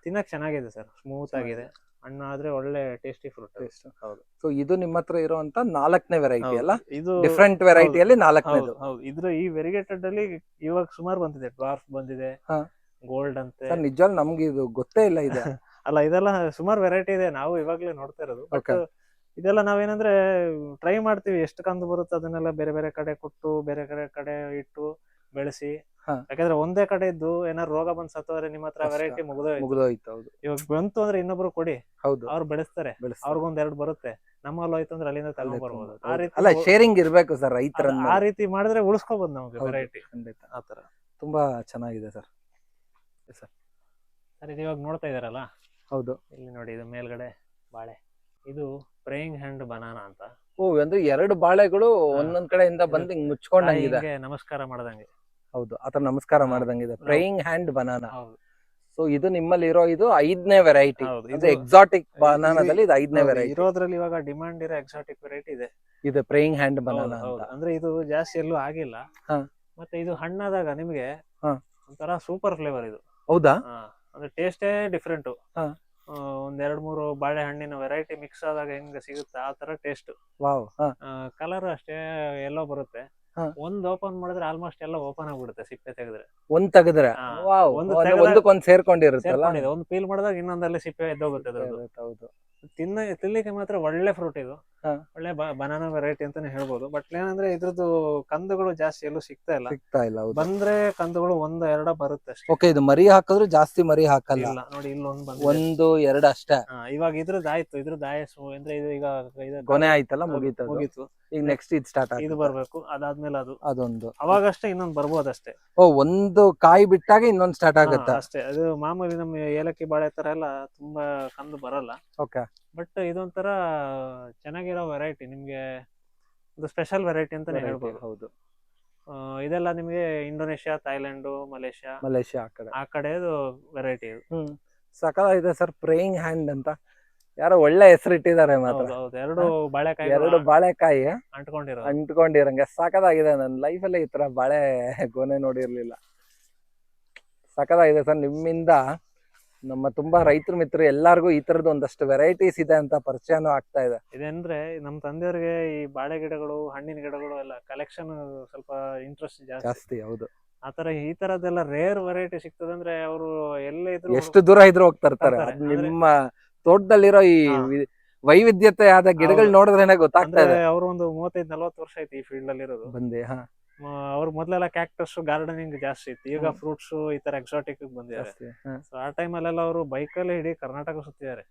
ತಿನ್ನಕ್ ಚೆನ್ನಾಗಿದೆ ಸರ್, ಸ್ಮೂತ್ ಆಗಿದೆ. ಹಣ್ಣು ಆದ್ರೆ ಒಳ್ಳೆ ಟೇಸ್ಟಿ ಫ್ರೂಟ್. ಹೌದು. ಸೊ ಇದು ನಿಮ್ಮ ಹತ್ರ ಇರುವಂತ 4ನೇ ವೆರೈಟಿ ಅಲ್ಲ? ಇದು ಡಿಫ್ರೆಂಟ್ ವೆರೈಟಿಯಲ್ಲಿ 4ನೇದು. ಹೌದು. ಇದ್ರ ಈ ವೆರಿಗೇಟೆಡ್ ಅಲ್ಲಿ ಇವಾಗ ಸುಮಾರು ಬಂದಿದೆ. ಡ್ವಾರ್ಫ್ ಬಂದಿದೆ, ಗೋಲ್ಡ್ ಅಂತೆ. ನಿಜವಾಗ್ಲೂ ನಮ್ಗೆ ಇದು ಗೊತ್ತೇ ಇಲ್ಲ ಇದೆ. ಅಲ್ಲ, ಇದೆಲ್ಲ ಸುಮಾರು ವೆರೈಟಿ ಇದೆ, ನಾವು ಇವಾಗ್ಲೇ ನೋಡ್ತಾ ಇರೋದು. ಬಟ್ ಇದೆಲ್ಲ ನಾವೇನಂದ್ರೆ ಟ್ರೈ ಮಾಡ್ತೀವಿ, ಎಷ್ಟು ಕಂದು ಬರುತ್ತೆ ಅದನ್ನೆಲ್ಲ ಬೇರೆ ಬೇರೆ ಕಡೆ ಕೊಟ್ಟು, ಬೇರೆ ಕಡೆ ಇಟ್ಟು ಬೆಳೆಸಿ. ಯಾಕಂದ್ರೆ ಒಂದೇ ಕಡೆ ಇದ್ದು ಏನಾದ್ರು ರೋಗ ಬಂದ್ ಸತ್ತೋದ್ರೆ ನಿಮ್ಮ ಹತ್ರ ವೆರೈಟಿ ಮುಗಿದೋಯ್ತು. ಇವಾಗ ಬಂತು ಅಂದ್ರೆ ಇನ್ನೊಬ್ರು ಕೊಡಿ, ಅವ್ರು ಬೆಳೆಸ್ತಾರೆ, ಅವ್ರಿಗೊಂದ್ 2 ಬರುತ್ತೆ. ನಮ್ಮಲ್ಲಿ ಹೋಯ್ತು ಅಂದ್ರೆ ಅಲ್ಲಿಂದ ತಗೊಂಡ್ ಬರ್ಬೋದು. ಆ ರೀತಿ ಅಲ್ಲ, ಶೇರಿಂಗ್ ಇರ್ಬೇಕು ಸರ್ ರೈತರ. ಆ ರೀತಿ ಮಾಡಿದ್ರೆ ಉಳಿಸ್ಕೋಬಹುದು ನಮ್ಗೆ ವೆರೈಟಿ. ಖಂಡಿತ ಆತರ ತುಂಬಾ ಚೆನ್ನಾಗಿದೆ ಸರ್. ಸರ್ ಇದು ಇವಾಗ ನೋಡ್ತಾ ಇದಾರಲ್ಲ, ಹೌದು, ಇಲ್ಲಿ ನೋಡಿ, ಇದು ಮೇಲ್ಗಡೆ ಬಾಳೆ, ಇದು ಪ್ರೇಯಿಂಗ್ ಹ್ಯಾಂಡ್ ಬನಾನಾ ಅಂತ. ಅಂದ್ರೆ 2 ಬಾಳೆಗಳು ಒಂದೊಂದ್ ಕಡೆಯಿಂದ ಬಂದು ಹಿಂಗ್ ಮುಚ್ಕೊಂಡಂಗಿದೆ, ನಮಸ್ಕಾರ ಮಾಡ್ದಂಗೆ. ಹೌದು, ಆತರ ನಮಸ್ಕಾರ ಮಾಡ್ದಂಗಿದೆ, ಪ್ರೇಯಿಂಗ್ ಹ್ಯಾಂಡ್ ಬನಾನಾ. ಸೊ ಇದು ನಿಮ್ಮಲ್ಲಿ ಇರೋ ಇದು 5ನೇ ವೆರೈಟಿ. ಇದು ಎಕ್ಸಾಟಿಕ್ ಬನಾನಾದಲ್ಲಿ ಇದು 5ನೇ ವೆರೈಟಿ ಇರೋದ್ರಲ್ಲಿ. ಇವಾಗ ಡಿಮಾಂಡ್ ಇರೋ ಎಕ್ಸಾಟಿಕ್ ವೆರೈಟಿ ಇದೆ ಪ್ರೇಯಿಂಗ್ ಹ್ಯಾಂಡ್ ಬನಾನಾ ಅಂತ. ಅಂದ್ರೆ ಇದು ಜಾಸ್ತಿ ಎಲ್ಲೂ ಆಗಿಲ್ಲ. ಮತ್ತೆ ಇದು ಹಣ್ಣಾದಾಗ ನಿಮ್ಗೆ ಒಂಥರ ಸೂಪರ್ ಫ್ಲೇವರ್ ಇದು. ಹೌದಾ? ಅಂದ್ರೆ ಟೇಸ್ಟೇ ಡಿಫ್ರೆಂಟ್. ಒಂದ್ 2-3 ಬಾಳೆ ಹಣ್ಣಿನ ವೆರೈಟಿ ಮಿಕ್ಸ್ ಆದಾಗ ಹೆಂಗ್ ಸಿಗುತ್ತೆ ಆ ತರ ಟೇಸ್ಟ್. ಕಲರ್ ಅಷ್ಟೇ ಎಲ್ಲೋ ಬರುತ್ತೆ. ಒಂದ್ ಓಪನ್ ಮಾಡಿದ್ರೆ ಆಲ್ಮೋಸ್ಟ್ ಎಲ್ಲ ಓಪನ್ ಆಗ್ಬಿಡುತ್ತೆ, ಸಿಪ್ಪೆ ತೆಗೆದ್ರೆ. ಒಂದ್ ತೆಗೆದ್ರೆ ಒಂದಕ್ಕೊಂದ್ ಸೇರ್ಕೊಂಡಿರುತ್ತಲ್ಲ. ಒಂದ್ ಪೀಲ್ ಮಾಡಿದಾಗ ಇನ್ನೊಂದಲ್ಲಿ ಸಿಪ್ಪೆ ಎದ್ದೋಗುತ್ತೆ. ತಿನ್ಲಿಕ್ಕೆ ಮಾತ್ರ ಒಳ್ಳೆ ಫ್ರೂಟ್ ಇದು, ಒಳ್ಳೆ ಬನಾನಾ ವೆರೈಟಿ ಅಂತಾನೆ ಹೇಳ್ಬೋದು. ಬಟ್ ಏನಂದ್ರೆ ಇದ್ರದ್ದು ಕಂದುಗಳು ಜಾಸ್ತಿ ಎಲ್ಲೂ ಸಿಗ್ತಾ ಇಲ್ಲ. ಬಂದ್ರೆ ಕಂದುಗಳು 1-2 ಬರುತ್ತೆ ಅಷ್ಟೇ. ಓಕೆ, ಇದು ಮರಿ ಹಾಕಿದ್ರು ಜಾಸ್ತಿ ಮರಿ ಹಾಕಲ್ಲ. ನೋಡಿ, ಇಲ್ಲೊಂದು 1-2 ಅಷ್ಟೇ. ಇವಾಗ ಇದ್ರದ್ದು ಆಯ್ತು, ಅಂದ್ರೆ ಇದು ಈಗ ಕೊನೆ ಆಯ್ತಲ್ಲ, ಮುಗೀತು. ಈಗ ನೆಕ್ಸ್ಟ್ ಇದು ಸ್ಟಾರ್ಟ್ ಇದು ಬರ್ಬೇಕು, ಅದಾದ್ಮೇಲೆ ಅದೊಂದು ಅವಾಗಷ್ಟೇ ಇನ್ನೊಂದು ಬರ್ಬೋದಷ್ಟೇ. ಒಂದು ಕಾಯಿ ಬಿಟ್ಟಾಗ ಇನ್ನೊಂದು ಸ್ಟಾರ್ಟ್ ಆಗುತ್ತೆ ಅಷ್ಟೇ. ಅದು ಮಾಮೂಲಿ ನಮ್ಮ ಏಲಕ್ಕಿ ಬಾಳೆ ತರ ಎಲ್ಲ ತುಂಬಾ ಕಂದು ಬರಲ್ಲ. ಬಟ್ ಇದೊಂಥರ ಚೆನ್ನಾಗಿರೋ ವೆರೈಟಿ, ನಿಮ್ಗೆ ಒಂದು ಸ್ಪೆಷಲ್ ವೆರೈಟಿ ಅಂತಾನೆ ಹೇಳ್ಬೋದು. ಹೌದು, ಇದೆಲ್ಲ ನಿಮ್ಗೆ ಇಂಡೋನೇಷ್ಯಾ, ಥೈಲ್ಯಾಂಡ್, ಮಲೇಷ್ಯಾ ಆ ಕಡೆ ವೆರೈಟಿ. ಸಕಲಾಗಿದೆ ಸರ್, ಪ್ರೇಯಿಂಗ್ ಹ್ಯಾಂಡ್ ಅಂತ ಯಾರೋ ಒಳ್ಳೆ ಹೆಸರು ಇಟ್ಟಿದ್ದಾರೆ. ಮಾತ್ರ 2 ಬಾಳೆಕಾಯಿ ಅಂಟ್ಕೊಂಡಿರಂಗೆ ಸಕಲಾಗಿದೆ. ನನ್ನ ಲೈಫಲ್ಲೇ ಈ ತರ ಬಾಳೆ ಗೊನೆ ನೋಡಿರ್ಲಿಲ್ಲ. ಸಕಲಾಗಿದೆ ಸರ್. ನಿಮ್ಮಿಂದ ನಮ್ಮ ತುಂಬಾ ರೈತರ ಮಿತ್ರರು ಎಲ್ಲಾರ್ಗು ಈ ತರದ್ದು ಒಂದಷ್ಟು ವೆರೈಟೀಸ್ ಇದೆ ಅಂತ ಪರಿಚಯನೂ ಆಗ್ತಾ ಇದೆ. ಇದಂದ್ರೆ ನಮ್ಮ ತಂದೆಯವ್ರಿಗೆ ಈ ಬಾಳೆ ಗಿಡಗಳು, ಹಣ್ಣಿನ ಗಿಡಗಳು ಎಲ್ಲ ಕಲೆಕ್ಷನ್ ಸ್ವಲ್ಪ ಇಂಟ್ರೆಸ್ಟ್ ಜಾಸ್ತಿ. ಹೌದು, ಆತರ ಈ ತರದೆಲ್ಲ ರೇರ್ ವೆರೈಟಿ ಸಿಗ್ತದಂದ್ರೆ ಅವರು ಎಲ್ಲೇ ಇದ್ರು, ಎಷ್ಟು ದೂರ ಇದ್ರು ಹೋಗ್ತಾ ಇರ್ತಾರೆ. ನಿಮ್ಮ ತೋಟದಲ್ಲಿರೋ ಈ ವೈವಿಧ್ಯತೆ ಆದ ಗಿಡಗಳು ನೋಡಿದ್ರೇನೆ ಗೊತ್ತಾಗ್ತಾ ಇದೆ. ಅವರು ಒಂದು 35-40 ವರ್ಷ ಆಯ್ತು ಈ ಫೀಲ್ಡ್ ಅಲ್ಲಿ ಇರೋದು. ಅವ್ರು ಮೊದ್ಲೆಲ್ಲ ಕ್ಯಾಕ್ಟಸ್ ಗಾರ್ಡನಿಂಗ್ ಜಾಸ್ತಿ ಇತ್ತು. ಈಗ ಫ್ರೂಟ್ಸ್ ಈ ತರ ಎಕ್ಸಾಟಿಕ್ ಬಂದಿದ್ದಾರೆ. ಆ ಟೈಮ್ ಅಲ್ಲೆಲ್ಲ ಅವರು ಬೈಕಲ್ಲಿ ಇಡೀ ಕರ್ನಾಟಕ ಸುತ್ತಿದ್ದಾರೆ.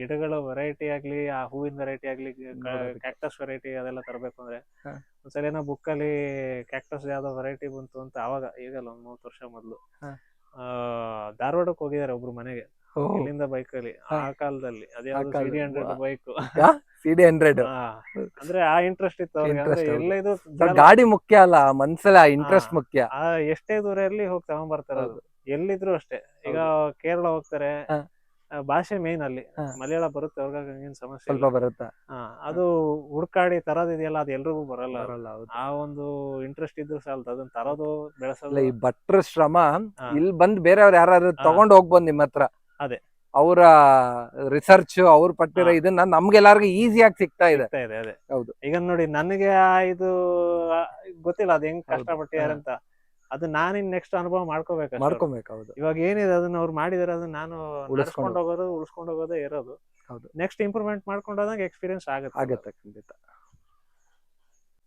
ಗಿಡಗಳು ವೆರೈಟಿ ಆಗ್ಲಿ, ಆ ಹೂವಿನ ವೆರೈಟಿ ಆಗ್ಲಿ, ಕ್ಯಾಕ್ಟಸ್ ವೆರೈಟಿ ಅದೆಲ್ಲ ತರಬೇಕು ಅಂದ್ರೆ ಒಂದ್ಸಲ ಏನೋ ಬುಕ್ ಅಲ್ಲಿ ಕ್ಯಾಕ್ಟಸ್ ಯಾವ್ದೋ ವೆರೈಟಿ ಬಂತು ಅಂತ, ಅವಾಗ ಈಗಲ್ಲ 30 ವರ್ಷ ಮೊದ್ಲು ಧಾರವಾಡಕ್ಕೆ ಹೋಗಿದ್ದಾರೆ ಒಬ್ರು ಮನೆಗೆ, ಇಲ್ಲಿಂದ ಬೈಕಲ್ಲಿ. ಆ ಕಾಲದಲ್ಲಿ ಅದ್ಯಾವ್ದು CD100 ಬೈಕ್, CD100. ಅಂದ್ರೆ ಆ ಇಂಟ್ರೆಸ್ಟ್ ಇತ್ತು ಅವ್ರಿಗೆ. ಎಲ್ಲ ಇದು ಗಾಡಿ ಮುಖ್ಯ ಅಲ್ಲ, ಮನ್ಸಲ್ಲ ಇಂಟ್ರೆಸ್ಟ್ ಮುಖ್ಯ. ಎಷ್ಟೇ ದೂರ ಇರ್ಲಿ ಹೋಗಿ ತಗೊಂಡ್ಬರ್ತಾರೆ. ಎಲ್ಲಿದ್ರು ಅಷ್ಟೇ. ಈಗ ಕೇರಳ ಹೋಗ್ತಾರೆ, ಭಾಷೆ ಮೇನ್ ಅಲ್ಲಿ ಮಲಯಾಳ ಬರುತ್ತೆ ಅವ್ರಿಗೆ, ಏನ್ ಸಮಸ್ಯೆ ಸ್ವಲ್ಪ ಬರುತ್ತೆ. ಅದು ಹುಡ್ಕಾಡಿ ತರೋದಿದೆಯಲ್ಲ, ಅದು ಎಲ್ರಿಗೂ ಬರಲ್ಲ. ಆ ಒಂದು ಇಂಟ್ರೆಸ್ಟ್ ಇದ್ರು ಸಾಲದು, ಅದನ್ನ ತರೋದು ಬೆಳೆಸೋದು. ಈ ಭಟ್ರ ಶ್ರಮ ಇಲ್ಲಿ ಬಂದ್ ಬೇರೆಯವ್ರು ಯಾರು ತಗೊಂಡ್ ಹೋಗ್ಬೋದು ನಿಮ್ಮ ಹತ್ರ. ಅದೇ ಅವರ ರಿಸರ್ಚ್, ಅವ್ರು ಪಟ್ಟಿರೋ ಇದನ್ನ ನಮ್ಗೆಲ್ಲಾರ್ಗು ಈಸಿಯಾಗಿ ಸಿಗ್ತಾ ಇದೆ. ಅದೇ ಹೌದು. ಈಗ ನೋಡಿ, ನನಗೆ ಇದು ಗೊತ್ತಿಲ್ಲ ಅದ್ ಹೆಂಗ್ ಕಷ್ಟಪಟ್ಟಿದಾರಂತ. ಅದು ನಾನಿನ್ ನೆಕ್ಸ್ಟ್ ಅನುಭವ ಮಾಡ್ಕೋಬೇಕು. ಇವಾಗ ಏನಿದೆ ಅದನ್ನ ಅವ್ರು ಮಾಡಿದಾರೆ, ಅದನ್ನ ನಾನು ಉಳಿಸ್ಕೊಂಡು ಹೋಗೋದೇ ಇರೋದು. ನೆಕ್ಸ್ಟ್ ಇಂಪ್ರೂವ್ಮೆಂಟ್ ಮಾಡ್ಕೊಂಡು ಹೋದಂಗೆ ಎಕ್ಸ್ಪೀರಿಯನ್ಸ್ ಆಗುತ್ತೆ. ಖಂಡಿತ.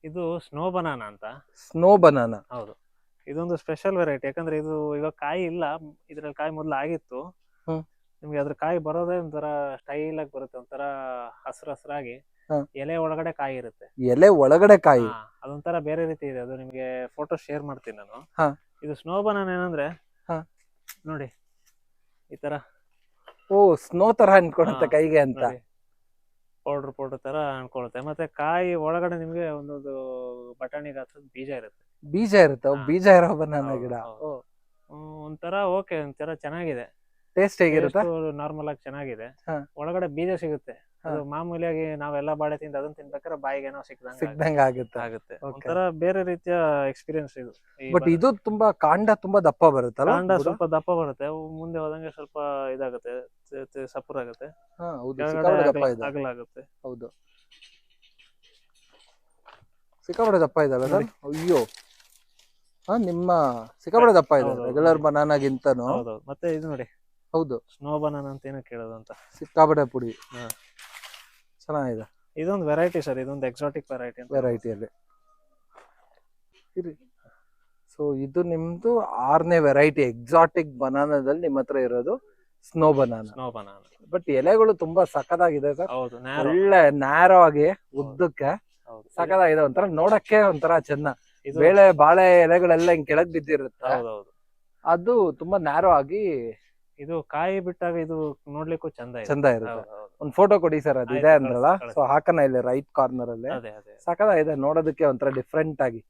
ಇದು ಸ್ನೋ ಬನಾನಾ ಅಂತ. ಸ್ನೋ ಬನಾನಾ, ಹೌದು. ಇದೊಂದು ಸ್ಪೆಷಲ್ ವೆರೈಟಿ. ಯಾಕಂದ್ರೆ ಇದು ಇವಾಗ ಕಾಯಿ ಇಲ್ಲ, ಇದ್ರಲ್ಲಿ ಕಾಯಿ ಮೊದ್ಲು ಆಗಿತ್ತು. ನಿಮ್ಗೆ ಅದ್ರ ಕಾಯಿ ಬರೋದೇ ಒಂಥರ ಸ್ಟೈಲ್ ಆಗಿ ಬರುತ್ತೆ, ಒಂಥರ ಹಸ್ರಾಗಿ. ಎಲೆ ಒಳಗಡೆ ಕಾಯಿ ಇರುತ್ತೆ. ಎಲೆ ಒಳಗಡೆ ಕಾಯಿ ಅದೊಂಥರ ಬೇರೆ ರೀತಿ ಇದೆ. ಅದು ನಿಮ್ಗೆ ಫೋಟೋ ಶೇರ್ ಮಾಡ್ತೀನಿ ನಾನು. ಇದು ಸ್ನೋ ಬನಾನಾ ಏನಂದ್ರೆ ನೋಡಿ, ಈ ತರ ಸ್ನೋ ತರ ಅನ್ಕೊಳುತ್ತೆ ಕೈಗೆ ಅಂತ. ಪೌಡರ್ ತರ ಅನ್ಕೊಳುತ್ತೆ. ಮತ್ತೆ ಕಾಯಿ ಒಳಗಡೆ ನಿಮ್ಗೆ ಒಂದೊಂದು ಬಟಾಣಿ ಗಾತ್ರದ ಬೀಜ ಇರುತ್ತೆ. ಬೀಜ ಇರುತ್ತೆ, ಹಾ. ಬೀಜ ಇರೋ ಬನಾನಾ ಹೌದು, ಗಿಡ. ಹೌದು. ಒಂಥರ ಓಕೆ, ಒಂಥರ ಚೆನ್ನಾಗಿದೆ. ಟೇಸ್ಟ್ ಹೇಗಿರುತ್ತೆ? ನಾರ್ಮಲ್ ಆಗಿ ಚೆನ್ನಾಗಿದೆ. ಹಾ. ಒಳಗಡೆ ಬೀಜ ಸಿಗುತ್ತೆ. ಹಾ. ಅದು ಮಾಮೂಲಿಯಾಗಿ ನಾವೆಲ್ಲ ಬಾಳೆ ತಿಂದು ಅದನ್ನ ತಿನ್ಬೇಕಾದ್ರೆ ಬಾಯಿಗೆ ಏನೋ ಸಿಕ್ದಂಗ ಆಗುತ್ತೆ. ಆಗುತ್ತೆ. Okay. ಒಂಥರ ಬೇರೆ ರೀತಿಯ ಎಕ್ಸ್ಪೀರಿಯನ್ಸ್ ಇದು. ಬಟ್ ಇದು ತುಂಬಾ ಕಾಂಡ ತುಂಬಾ ದಪ್ಪ ಬರುತ್ತಲ್ಲ ಕಾಂಡ ಬುಡ? ಸ್ವಲ್ಪ ದಪ್ಪ ಬರುತ್ತೆ, ಅವು ಮುಂದೆ ಹೋದಂಗೆ ಸ್ವಲ್ಪ ಇದಾಗುತ್ತೆ, ಸಪುರಾಗುತ್ತೆ. ಹಾ ಹೌದು, ಕೆಳಗಡೆ ಸಿಕ್ಕಾಪಟ್ಟೆ ದಪ್ಪ ಇದೆ. ಅಗಲಾಗುತ್ತೆ. ಹೌದು, ಸಿಕ್ಕಾಪಟ್ಟೆ ದಪ್ಪ ಇದಲ್ಲ ಸರ್? ಅಯ್ಯೋ, ಹಾ ನಿಮ್ಮ ಸಿಕ್ಕಾಪಟ್ಟೆ ದಪ್ಪ ಇದೆ ಹೌದು, ರೆಗ್ಯುಲರ್ ಹೌದು. ಬನಾನಾಗಿಂತನೂ. ಹೌದೌದು. ಮತ್ತೆ ಇದು ನೋಡಿ, ಹೌದು, ಸ್ನೋ ಬನಾನಾ ಅಂತ ಏನೋ ಕೇಳೋದು ಅಂತ. ಸಿಕ್ಕಾಪಟ್ಟೆ ಪುಡಿ. ಹಾ. ಚೆನ್ನಾಗಿದೆ. ಇದೊಂದು ವೆರೈಟಿ ಸರ್, ಇದೊಂದು ಎಕ್ಸಾಟಿಕ್ ವೆರೈಟಿ ಅಂತ. ವೆರೈಟಿಯಲ್ಲಿ ಸೊ ಇದು ನಿಮ್ದು 6ನೇ ವೆರೈಟಿ ಎಕ್ಸಾಟಿಕ್ ಬನಾನಾದಲ್ಲಿ ನಿಮ್ಮ ಹತ್ರ ಇರೋದು snow banana. Snow banana. But ಎಲೆಗಳು ತುಂಬಾ ಸಖತ್ತಾಗಿದೆ ಸರ್. ಹೌದು, ನ್ಯಾರೋ. ಒಳ್ಳೆ ನ್ಯಾರೋ ಆಗಿ ಉದ್ದಕ್ಕೆ ಹೌದು. ಸಖತ್ತಾಗಿದೆ. ಒಂಥರ ನೋಡಕ್ಕೆ ಒಂಥರ ಚೆನ್ನ. ಇದು ಬೇಳೆ ಬಾಳೆ ಎಲೆಗಳೆಲ್ಲ ಹಿಂಗ್ ಕೆಳಗ್ ಬಿದ್ದಿರುತ್ತೆ, ಹೌದೌದು. ಅದು ತುಂಬಾ ನ್ಯಾರೋ ಆಗಿ ಇದು ಕಾಯಿ ಬಿಟ್ಟಾಗ ಇದು ನೋಡ್ಲಿಕ್ಕೂ ಚಂದ ಇದೆ. ಚಂದ ಇರುತ್ತೆ. ಹೌದು, ಹೌದು. ಒಂದ್ ಫೋಟೋ ಕೊಡಿ ಸರ್, ಅದು ಇದೆ ಆಯ್ತು, ಅಂದ್ರಲ್ಲ, ಕಳ್ಸಿ. ಸೊ ಹಾಕನ ಇಲ್ಲಿ ರೈಟ್ ಕಾರ್ನರ್ ಅಲ್ಲಿ. ಅದೇ ಅದೇ. ಸಖತ್ತಾಗಿದೆ ನೋಡೋದಕ್ಕೆ, ಒಂಥರ ಡಿಫ್ರೆಂಟ್ ಆಗಿ.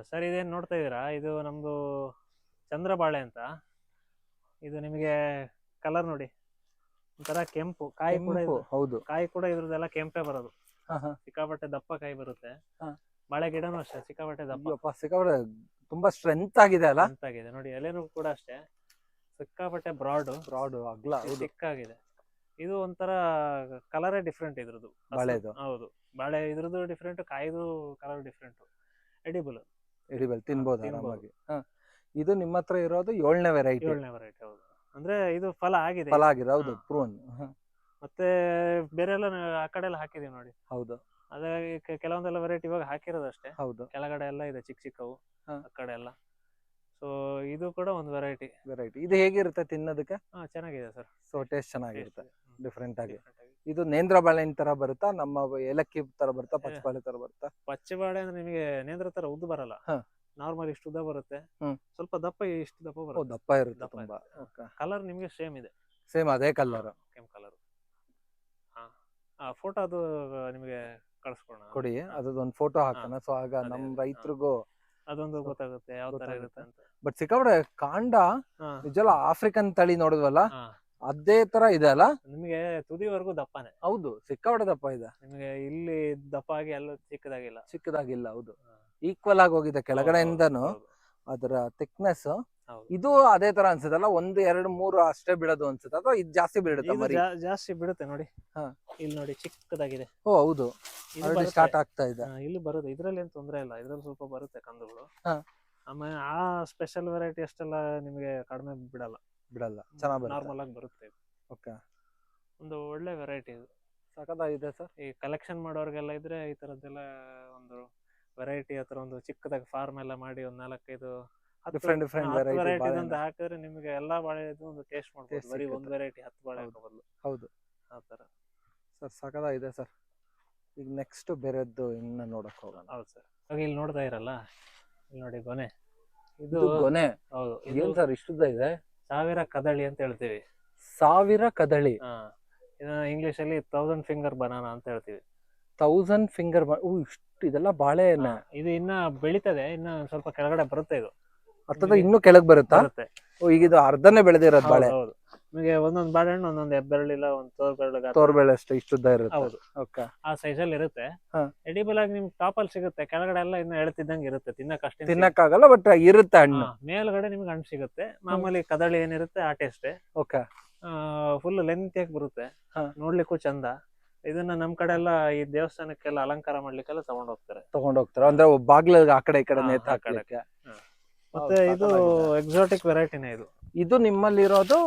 ಸರ್, ಇದೇನ್ ನೋಡ್ತಾ ಇದೀರಾ, ಇದು ನಮ್ದು ಚಂದ್ರಬಾಳೆ ಅಂತ. ಇದು ನಿಮಗೆ ಕಲರ್ ನೋಡಿ, ಒಂಥರ ಕೆಂಪು ಕಾಯಿ ಕೂಡ ಕೆಂಪು, ಹೌದು. ಕಾಯಿ ಕೂಡ ಇದ್ರದ್ದೆಲ್ಲ ಕೆಂಪೇ ಬರೋದು. ಹಾ, ಹಾ. ಸಿಕ್ಕಾಪಟ್ಟೆ ದಪ್ಪ ಕಾಯಿ ಬರುತ್ತೆ. ಹಾ. ಬಾಳೆ ಗಿಡನೂ ಅಷ್ಟೇ ಸಿಕ್ಕಾಪಟ್ಟೆ ದಪ್ಪ ಅಯ್ಯಪ್ಪ, ಸಿಕ್ಕಾಪಟ್ಟೆ ತುಂಬಾ ಸ್ಟ್ರೆಂತ್ ಆಗಿದೆ ಅಲ್ಲ? ಅಂತಾಗಿದೆ ನೋಡಿ. ಎಲೆನೂ ಕೂಡ ಅಷ್ಟೇ ಸಿಕ್ಕಾಪಟ್ಟೆ ಬ್ರಾಡ್ ಅಗ್ಲ. ಹೌದು, ಸಿಕ್ಕಾಗಿದೆ. ಇದು ಒಂಥರ ಕಲರೇ ಡಿಫ್ರೆಂಟ್ ಇದ್ರದ್ದು. ಬಾಳೆದು. ಹೌದು, ಬಾಳೆ ಇದ್ರದ್ದು ಡಿಫ್ರೆಂಟ್, ಕಾಯಿದು ಕಲರ್ ಡಿಫ್ರೆಂಟ್. ಎಡಿಬಲ್, ತಿನ್ಬೋದು ತಿನ್ಬೋದು. ಆರಾಮಾಗಿ. ಇದು ನಿಮ್ಮ ಹತ್ರ ಇರೋದು 7ನೇ ವೆರೈಟಿ. 7ನೇ ವೆರೈಟಿ. ಹೌದು, ಅಂದ್ರೆ ಇದು ಫಲ ಆಗಿದೆ. ಫಲ ಆಗಿದೆ, ಹೌದು, ಹಾ. ಪ್ರೂನ್. ಮತ್ತೆ ಬೇರೆ ಎಲ್ಲ ಆ ಕಡೆ ಎಲ್ಲ ಹಾಕಿದೀವಿ ನೋಡಿ. ಹೌದು, ಹಾಗಾಗಿ ಕೆಲವೊಂದೆಲ್ಲ ವೆರೈಟಿ ಇವಾಗ ಹಾಕಿರೋದಷ್ಟೇ. ಹೌದು. ಕೆಳಗಡೆ ಎಲ್ಲ ಇದೆ ಚಿಕ್ಕ ಚಿಕ್ಕವು, ಹಾ. ಆ ಕಡೆ ಎಲ್ಲ. ಸೊ ಇದು ಕೂಡ ಒಂದು ವೆರೈಟಿ. ಇದು ಹೇಗಿರುತ್ತೆ ತಿನ್ನೋದಕ್ಕೆ? ಚೆನ್ನಾಗಿದೆ ಸರ್. ಸೊ ಟೇಸ್ಟ್ ಚೆನ್ನಾಗಿರುತ್ತೆ, ಡಿಫ್ರೆಂಟ್ ಆಗಿ. Different ಆಗಿ. ಇದು ನೇಂದ್ರ ಬಾಳೆಹಣ್ಣು ತರ ಬರುತ್ತಾ, ನಮ್ಮ ಏಲಕ್ಕಿ ತರ ಬರುತ್ತಾ, ಪಚ್ಚಬಾಳೆ ತರ ಬರುತ್ತಾ? ಪಚ್ಚೆ ಬಾಳೆ ಅಂದ್ರೆ ನಿಮಗೆ ನೇಂದ್ರ ತರ ಉದ್ದ ಬರಲ್ಲ. ಹಾ. ನಾರ್ಮಲ್ ಇಷ್ಟು ಉದ್ದ ಬರುತ್ತೆ. ಹ್ಮ್. ಸ್ವಲ್ಪ ದಪ್ಪ ಇಷ್ಟು ದಪ್ಪ ಓ, ಬರುತ್ತೆ. ದಪ್ಪ ಇರುತ್ತೆ ದಪ್ಪ ತುಂಬಾ. ಇರುತ್ತೆ. ಕಲರ್ ನಿಮಗೆ ಸೇಮ್ ಇದೆ. ಸೇಮ್ ಅದೇ ಕಲರ್. ಕೆಂಪು ಕಲರ್. ಫೋಟೋ ಅದು ನಿಮಗೆ ಕಳ್ಸ್ಕೊಡೋಣ. ಕೊಡಿ, ಅದೊಂದು ಫೋಟೋ ಹಾಕೋಣ. ಸೊ ಆಗ ಅದೇ, ನಮ್ ಅದೇ. ರೈತರಿಗೂ ಅದೊಂದು ಗೊತ್ತಾಗುತ್ತೆ ಯಾವ ತರ ಗೊತ್ತಾಗುತ್ತೆ. ಇರುತ್ತೆ ಅಂತ. ಬಟ್ ಸಿಕ್ಕಾಪಟ್ಟೆ ಕಾಂಡ ಹಾ. ನಿಜವಲ್ಲ ಆಫ್ರಿಕನ್ ತಳಿ ನೋಡಿದ್ವಲ್ಲ, ಹಾ. ಅದೇ ತರ ಇದೆ ಅಲ್ಲ? ನಿಮಗೆ ತುದಿವರೆಗೂ ದಪ್ಪನೆ. ಹೌದು, ಸಿಕ್ಕಾಪಟ್ಟೆ ದಪ್ಪ ಇದೆ. ನಿಮಗೆ ಇಲ್ಲಿ ದಪ್ಪ ಆಗಿ ಎಲ್ಲ ಚಿಕ್ಕದಾಗಿಲ್ಲ. ಚಿಕ್ಕದಾಗಿಲ್ಲ, ಹೌದು. ಹಾ. ಈಕ್ವಲ್ ಆಗಿ ಹೋಗಿದೆ ಕೆಳಗಡೆಯಿಂದನು. ಹೌದು, ಅದರ ಥಿಕ್ನೆಸ್. ಹೌದು. ಇದು ಅದೇ ತರ ಅನ್ಸುತ್ತಲ್ಲ, 1, 2, 3 ಅಷ್ಟೇ ಬೀಳೋದು ಅನ್ಸುತ್ತೆ, ಅಥವಾ ಇದು ಜಾಸ್ತಿ ಬೀಳುತ್ತೆ ಇದು ಮರಿ? ಜಾಸ್ತಿ ಬಿಡುತ್ತೆ ನೋಡಿ. ಹಾ. ಇಲ್ಲಿ ನೋಡಿ ಚಿಕ್ಕದಾಗಿದೆ. ಓ ಹೌದು, ಇದು ಆಲ್ರೆಡಿ ಬರುತ್ತೆ. ಸ್ಟಾರ್ಟ್ ಆಗ್ತಾ ಇದೆ. ಇಲ್ಲಿ ಬರುತ್ತೆ, ಇದ್ರಲ್ಲಿ ಏನ್ ತೊಂದ್ರೆ ಇಲ್ಲ. ಇದ್ರಲ್ಲಿ ಸ್ವಲ್ಪ ಬರುತ್ತೆ ಕಂದುಗಳು. ಹಾ. ಆಮೇಲೆ ಆ ಸ್ಪೆಷಲ್ ವೆರೈಟಿ ಅಷ್ಟೆಲ್ಲ ನಿಮಗೆ ಕಡಿಮೆ ಬಿಡಲ್ಲ. ಚೆನ್ನಾಗಿ ಬರುತ್ತೆ. ನಾರ್ಮಲ್ ಆಗಿ ಬರುತ್ತೆ ಇದು. ಓಕೆ, ಒಂದು ಒಳ್ಳೆ ವೆರೈಟಿ ಇದು. ಸಖತ್ತಾಗಿದೆ ಸರ್. ಈ ಕಲೆಕ್ಷನ್ ಮಾಡೋರ್ಗೆಲ್ಲ ಇದ್ರೆ ಈ ತರದ್ದೆಲ್ಲ ಒಂದು ವೆರೈಟಿ ಹತ್ರ ಒಂದು ಚಿಕ್ಕದಾಗಿ ಫಾರ್ಮ್ ಎಲ್ಲ ಮಾಡಿ ಒಂದು 4-5 ಡಿಫ್ರೆಂಟ್ ವೆರೈಟಿ ಅಂತ ಹಾಕಿದ್ರೆ ನಿಮಗೆ ಎಲ್ಲಾ ಬಾಳೆ ಒಂದು ಟೇಸ್ಟ್ ಮಾಡ್ಬೋದು. Taste ಬರೀ ಸಿಗುತ್ತೆ. ಒಂದು ವೆರೈಟಿ 10 ಬಾಳೆ ಹೌದು. ಬದಲು ಹೌದು ಆ ತರ. ಸರ್, ಸಖತ್ತಾಗಿದೆ ಸರ್. ಈಗ ನೆಕ್ಸ್ಟ್ ಬೇರೆದ್ದು ಇನ್ನ ನೋಡಕ್ ಹೋಗೋಣ. ಹೌದು ಸರ್. ಇವಾಗ ಇಲ್ಲಿ ನೋಡ್ತಾ ಇರಲ್ಲ, ಇಲ್ಲಿ ನೋಡಿ ಗೊನೆ. ಇದು ಇದು ಗೊನೆ. ಹೌದು, ಏನ್ ಸರ್ ಇಷ್ಟುದ್ದ ಇದೆ? ಸಾವಿರ ಕದಳಿ ಅಂತ ಹೇಳ್ತೀವಿ. 1000 ಕದಳಿ. ಇಂಗ್ಲಿಷ್ ಅಲ್ಲಿ 1000 ಫಿಂಗರ್ ಬನಾನಾ ಅಂತ ಹೇಳ್ತೀವಿ. 1000 ಫಿಂಗರ್. ಇಷ್ಟು ಇದೆಲ್ಲ ಬಾಳೆಹಣ್ಣೆ. ಇದು ಇನ್ನ ಬೆಳಿತದೆ, ಇನ್ನ ಸ್ವಲ್ಪ ಕೆಳಗಡೆ ಬರುತ್ತೆ. ಇದು ಅರ್ಥದ ಇನ್ನೂ ಕೆಳಗ್ ಬರುತ್ತಾ? ಬರುತ್ತೆ. ಈಗ ಇದು ಅರ್ಧನೇ ಬೆಳೆದಿರೋದು ಬಾಳೆ. ಹೌದು, ನಿಮಗೆ ಒಂದೊಂದು ಬಾಳೆಹಣ್ಣು ಒಂದೊಂದು ಹೆಬ್ಬೆರಳಿಲ್ಲ ಒಂದು ತೋರ್ಬೆರಳು ತೋರ್ಬೇಳೆ ಅಷ್ಟು ಇಷ್ಟುದ್ದ ಇರುತ್ತೆ. ಹೌದು, ಓಕೆ. ಆ ಸೈಜ್ ಅಲ್ಲಿ ಇರುತ್ತೆ. ಹಾ. ಎಡಿಬಲ್ ಆಗಿ ನಿಮ್ಗೆ ಟಾಪ್ ಅಲ್ಲಿ ಸಿಗುತ್ತೆ, ಕೆಳಗಡೆ ಎಲ್ಲ ಇನ್ನ ಎಳ್ತಿದ್ದಂಗೆ ಇರುತ್ತೆ. ತಿನ್ನಕ್ ತಿನ್ನಕ್ಕಾಗಲ್ಲ, ಬಟ್ ಇರುತ್ತೆ ಹಣ್ಣು. ಮೇಲ್ಗಡೆ ನಿಮ್ಗೆ ಹಣ್ಣು ಸಿಗುತ್ತೆ. ಮಾಮೂಲಿ ಕದಳಿ ಏನಿರುತ್ತೆ ಆ ಟೇಸ್ಟೇ. ಓಕೆ. ಫುಲ್ ಲೆಂತಿಯಾಗಿ ಬರುತ್ತೆ. ಹಾ. ನೋಡ್ಲಿಕ್ಕೂ ಚಂದ. ಇದನ್ನ ನಮ್ ಕಡೆ ಎಲ್ಲ ಈ ದೇವಸ್ಥಾನಕ್ಕೆಲ್ಲ ಅಲಂಕಾರ ಮಾಡ್ಲಿಕ್ಕೆಲ್ಲ ತಗೊಂಡ್ ಹೋಗ್ತಾರೆ. ತಗೊಂಡೋಗ್ತಾರೆ, ಅಂದ್ರೆ ಬಾಗ್ಲ ಆ ಕಡೆ ಈ ಕಡೆ ಹಾ, ನೇತು ಆ ಕಡೆ. ಹಾಕ್ಲಿಕ್ಕೆ. ಮತ್ತೆ ಇದು ಎಕ್ಸಾಟಿಕ್ ವೆರೈಟಿನೇ ಇದು. ಇದು ನಿಮ್ಮಲ್ಲಿರೋದು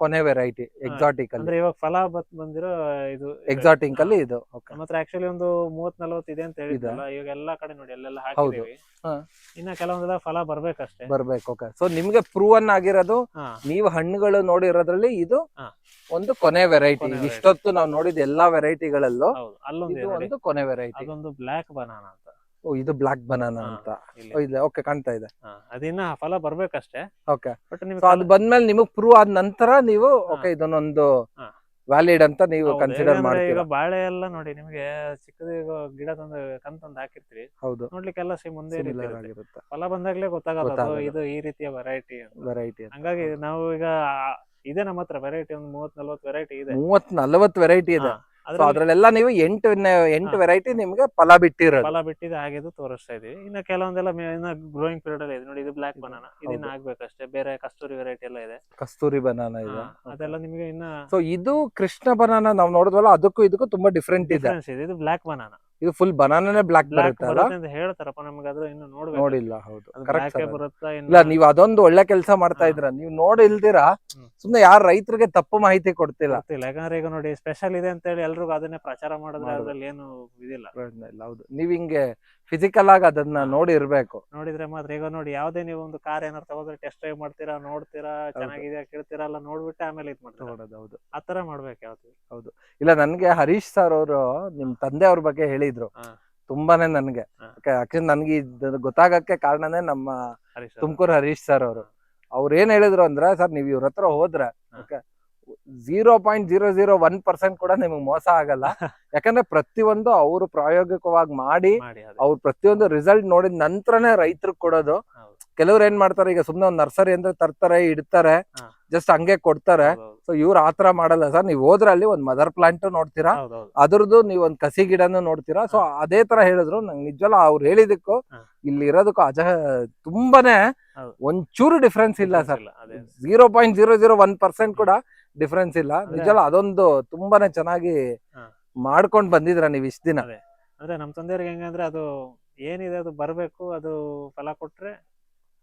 ಕೊನೆ ವೆರೈಟಿ ಎಕ್ಸಾಟಿಕ್ ಅಲ್ಲಿ. ಅಂದ್ರೆ ಇವಾಗ ಫಲ ಬಂದಿರೋ ಇದು ಎಕ್ಸಾಟಿಕ್ ಅಲ್ಲಿ ಇದು. ಓಕೆ. ನಮ್ಮ ಹತ್ರ ಆಕ್ಚುಲಿ ಒಂದು 30-40 ಇದೆ ಅಂತ ಹೇಳಿದ್ರಲ್ಲ. ಇವಾಗ ಎಲ್ಲಾ ಕಡೆ ನೋಡಿ ಅಲ್ಲೆಲ್ಲ ಹಾಕಿದೀವಿ. ಹಾ. ಇನ್ನ ಕೆಲವೊಂದೆಲ್ಲ ಫಲ ಬರ್ಬೇಕಷ್ಟೇ. ಬರ್ಬೇಕು. ಓಕೆ. ಸೊ ನಿಮ್ಗೆ ಪ್ರೂವನ್ ಆಗಿರೋದು, ಹಾ. ನೀವು ಹಣ್ಣುಗಳು ನೋಡಿರೋದ್ರಲ್ಲಿ ಇದು ಹಾ. ಒಂದು ಕೊನೆ ವೆರೈಟಿ. ಕೊನೆ variety. ಇಷ್ಟೊತ್ತು ನಾವು ನೋಡಿದ ಎಲ್ಲಾ ವೆರೈಟಿಗಳಲ್ಲೂ ಹೌದು, ಅಲ್ಲೊಂದು ಇದು ಇದೆ ನೋಡಿ. ಒಂದು ಕೊನೆ ವೆರೈಟಿ. ಅದೊಂದು ಬ್ಲಾಕ್ ಬನಾನಾ ಅಂತ. ಓ, ಇದು ಬ್ಲಾಕ್ ಬನಾನಾ ಹಾ, ಅಂತ. ಇಲ್ಲಿ. ಓ, ಇದೆ. ಓಕೆ, ಕಾಣ್ತಾ ಇದೆ. ಅದಿನ್ನ ಫಲ ಬರ್ಬೇಕಷ್ಟೇ. ಓಕೆ. ಬಟ್ ಸೊ ಅದು ಬಂದ್ಮೇಲೆ ನಿಮಗ್ ಪ್ರೂವ್ ಆದ ನಂತರ ನೀವು ಹಾ. ಓಕೆ ಇದನ್ನೊಂದು ಹಾ. ವ್ಯಾಲಿಡ್ ಅಂತ ನೀವು ಹೌದು, ಕನ್ಸಿಡರ್ ಯಾಕಂದ್ರೆ ಈಗ ಮಾಡ್ತೀರಾ? ಬಾಳೆ ಎಲ್ಲ ನೋಡಿ ನಿಮ್ಗೆ ಚಿಕ್ಕದು ಈಗ ಗಿಡ ತಂದು ಕಂತಂದು ಹಾಕಿರ್ತೀವಿ, ಹೌದು, ನೋಡ್ಲಿಕ್ಕೆಲ್ಲ ಸೇಮ್ ಒಂದೇ ರೀತಿ ಸಿಮಿಲರ್ ಇರುತ್ತೆ. ಆಗಿರುತ್ತೆ, ಫಲ ಬಂದಾಗ್ಲೇ ಗೊತ್ತಾಗೋದು ಅದು ಗೊತ್ತಾಗೋದು. ಇದು ಈ ರೀತಿಯ ವೆರೈಟಿ ಅಂತ. ವೆರೈಟಿ ಅಂತ. ಹಂಗಾಗಿ ನಾವು ಈಗ ಇದೆ ನಮ್ಮ ಹತ್ರ ವೆರೈಟಿ ಒಂದು 30-40 ವೆರೈಟಿ ಇದೆ. 30-40 ವೆರೈಟಿ ಇದೆ. ಹಾ, ಸೊ ಅದ್ರಲ್ಲಿ ಅದ್ರಲ್ಲೆಲ್ಲ ನೀವು 8 ಹಾ. ವೆರೈಟಿ ನಿಮ್ಗೆ ಫಲ ಬಿಟ್ಟಿರೋದು. ಫಲ ಬಿಟ್ಟಿದೆ ಆಗಿದ್ದು ತೋರಿಸ್ತಾ ಇದೀವಿ. ಇನ್ನು ಕೆಲವೊಂದೆಲ್ಲ ಇನ್ನ ಗ್ರೋಯಿಂಗ್ ಪೀರಿಯಡ್ ಅಲ್ಲಿ ಇದೆ ನೋಡಿ. ಇದು ಬ್ಲಾಕ್ ಬನಾನಾ, ಇದನ್ನ ಹೌದು. ಆಗ್ಬೇಕಷ್ಟೇ. ಬೇರೆ ಕಸ್ತೂರಿ ವೆರೈಟಿ ಎಲ್ಲ ಇದೆ. ಕಸ್ತೂರಿ ಬನಾನ ಇದೆ. ಅದೆಲ್ಲ ನಿಮಗೆ ಇನ್ನ ಸೊ ಇದು ಕೃಷ್ಣ ಬನಾನ ನಾವು ನೋಡಿದ್ವಲ್ಲ, ಅದಕ್ಕೂ ಇದಕ್ಕೂ ತುಂಬಾ ಡಿಫ್ರೆಂಟ್ ಇದೆ. ಡಿಫ್ರೆನ್ಸ್ ಇದೆ. ಇದು ಬ್ಲಾಕ್ ಬನಾನಾ, ಇದು ಫುಲ್ ಬನಾನಾನೇ ಬ್ಲಾಕ್ ಬ್ಲಾಕ್ ಬರುತ್ತೆ ಅಲ್ಲ? ಬರುತ್ತೆ ಅಂತ ಹೇಳ್ತಾರಪ್ಪ, ನಮ್ಗೆ ಅದ್ರ ಇನ್ನು ನೋಡ್ಬೇಕು. ನೋಡಿಲ್ಲ. ಹೌದು, ಅದು ಕರೆಕ್ಟ್ ಬ್ಲಾಕ್ ಸರ್. ಬರುತ್ತಾ ಇಲ್ಲ, ನೀವು ಅದೊಂದು ಒಳ್ಳೆ ಕೆಲಸ ಮಾಡ್ತಾ ಹಾ. ಇದ್ರ. ನೀವು ನೋಡಿ ಇಲ್ದಿರಾ ಹ್ಮ್. ಸುಮ್ನೆ ಯಾರು ರೈತರಿಗೆ ತಪ್ಪು ಮಾಹಿತಿ ಕೊಡ್ತಿಲ್ಲ. ಗೊತ್ತಿಲ್ಲ. ಯಾಕಂದ್ರೆ ಈಗ ನೋಡಿ ಸ್ಪೆಷಲ್ ಇದೆ ಅಂತ ಹೇಳಿ ಎಲ್ರಿಗೂ ಅದನ್ನೇ ಪ್ರಚಾರ ಮಾಡಿದ್ರೆ ಮಾಡೋದು. ಅದ್ರಲ್ಲಿ ಏನು ಇದಿಲ್ಲ. ಪ್ರಯೋಜನ ಇಲ್ಲ. ಹೌದು, ನೀವ್ ಹಿಂಗೆ ಫಿಸಿಕಲ್ ಆಗಿ ಅದನ್ನ ಹಾ. ನೋಡಿ ಇರ್ಬೇಕು. ನೋಡಿದ್ರೆ ಮಾತ್ರ. ಈಗ ನೋಡಿ ಯಾವ್ದೇ ನೀವು ಒಂದು ಕಾರ್ ಏನಾರು ತಗೋದ್ರೆ ಟೆಸ್ಟ್ ಡ್ರೈವ್ ಮಾಡ್ತೀರಾ, ನೋಡ್ತೀರಾ, ಚೆನ್ನಾಗಿದೆಯಾ ಕೇಳ್ತೀರಾ, ಎಲ್ಲ ನೋಡ್ಬಿಟ್ಟು ಆಮೇಲೆ ಇದು ಮಾಡ್ತೀರಾ. ನೋಡೋದು. ಹೌದು, ಆತರ ಮಾಡ್ಬೇಕು ಯಾವತ್ತು. ಇಲ್ಲ, ನನ್ಗೆ ಹರೀಶ್ ಸರ್ ಅವರು ನಿಮ್ ತಂದೆ ಅವ್ರ ಬಗ್ಗೆ ಹೇಳಿದ್ರು. ಹಾ. ತುಂಬಾನೇ ನನ್ಗೆ ಹಾ. ಆಕ್ಚುಲಿ ನನ್ಗೆ ಇದು ಗೊತ್ತಾಗಕ್ಕೆ ಕಾರಣನೇ ನಮ್ಮ ಹರೀಶ್ ಅವ್ರು. ತುಮಕೂರು ಹರೀಶ್ ಸರ್ ಅವರು. ಅವ್ರು ಏನ್ ಹೇಳಿದ್ರು ಅಂದ್ರೆ, ಸರ್ ನೀವ್ ಇವ್ರ ಹತ್ರ ಹೋದ್ರೆ ಹಾ. 0.001% ಕೂಡ ನಿಮಗ್ ಮೋಸ ಆಗಲ್ಲ. ಯಾಕಂದ್ರೆ ಪ್ರತಿಯೊಂದು ಅವರು ಪ್ರಾಯೋಗಿಕವಾಗಿ ಮಾಡಿ ಮಾಡಿ ಅದೇ. ಅವ್ರು ಪ್ರತಿಯೊಂದು ರಿಸಲ್ಟ್ ನೋಡಿದ ನಂತರನೇ ರೈತರಿಗೆ ಕೊಡೋದು. ಹೌದು. ಕೆಲವ್ರು ಏನ್ ಮಾಡ್ತಾರೆ, ಈಗ ಸುಮ್ನೆ ಒಂದ್ ನರ್ಸರಿ ಅಂತ ತರ್ತಾರೆ, ಇಡ್ತಾರೆ, ಹಾ. ಜಸ್ಟ್ ಹಂಗೆ ಕೊಡ್ತಾರೆ. ಹೌದೌದು. ಸೊ ಇವ್ರು ಆತರ ಮಾಡಲ್ಲ ಸರ್. ನೀವ್ ಹೋದ್ರೆ ಅಲ್ಲಿ ಒಂದ್ ಮದರ್ ಪ್ಲಾಂಟ್ ನೋಡ್ತೀರಾ, ಹೌದೌದು. ಅದ್ರದ್ದು ನೀವ್ ಒಂದ್ ಕಸಿ ಗಿಡನು ನೋಡ್ತೀರಾ. ಸೊ ಅದೇ ತರ ಹೇಳಿದ್ರು ನಂಗೆ. ನಿಜವಲ್ಲ ಅವ್ರು ಹೇಳಿದಕ್ಕೂ ಹಾ. ಇಲ್ಲಿ ಇರೋದಕ್ಕೂ ತುಂಬಾನೇ ಹೌದು. ಒಂಚೂರು ಡಿಫ್ರೆನ್ಸ್ ಇಲ್ಲ ಸರ್. ಇಲ್ಲ, ಅದೇ. 0.001% ಕೂಡ ಡಿಫ್ರೆನ್ಸ್ ಇಲ್ಲ. ಅಂದ್ರೆ- ನಿಜವಲ್ಲ ಅದೊಂದು ತುಂಬಾನೇ ಚೆನ್ನಾಗಿ ಹಾ. ಮಾಡ್ಕೊಂಡ್ ಬಂದಿದ್ರ ನೀವ್ ಇಷ್ಟ ದಿನ. ಅದೇ. ಅಂದ್ರೆ ನಮ್ ತಂದೆಯವ್ರಿಗೆ ಹೆಂಗಂದ್ರೆ ಅದು ಏನಿದೆ ಅದು ಬರ್ಬೇಕು, ಅದು ಫಲ ಕೊಟ್ರೆ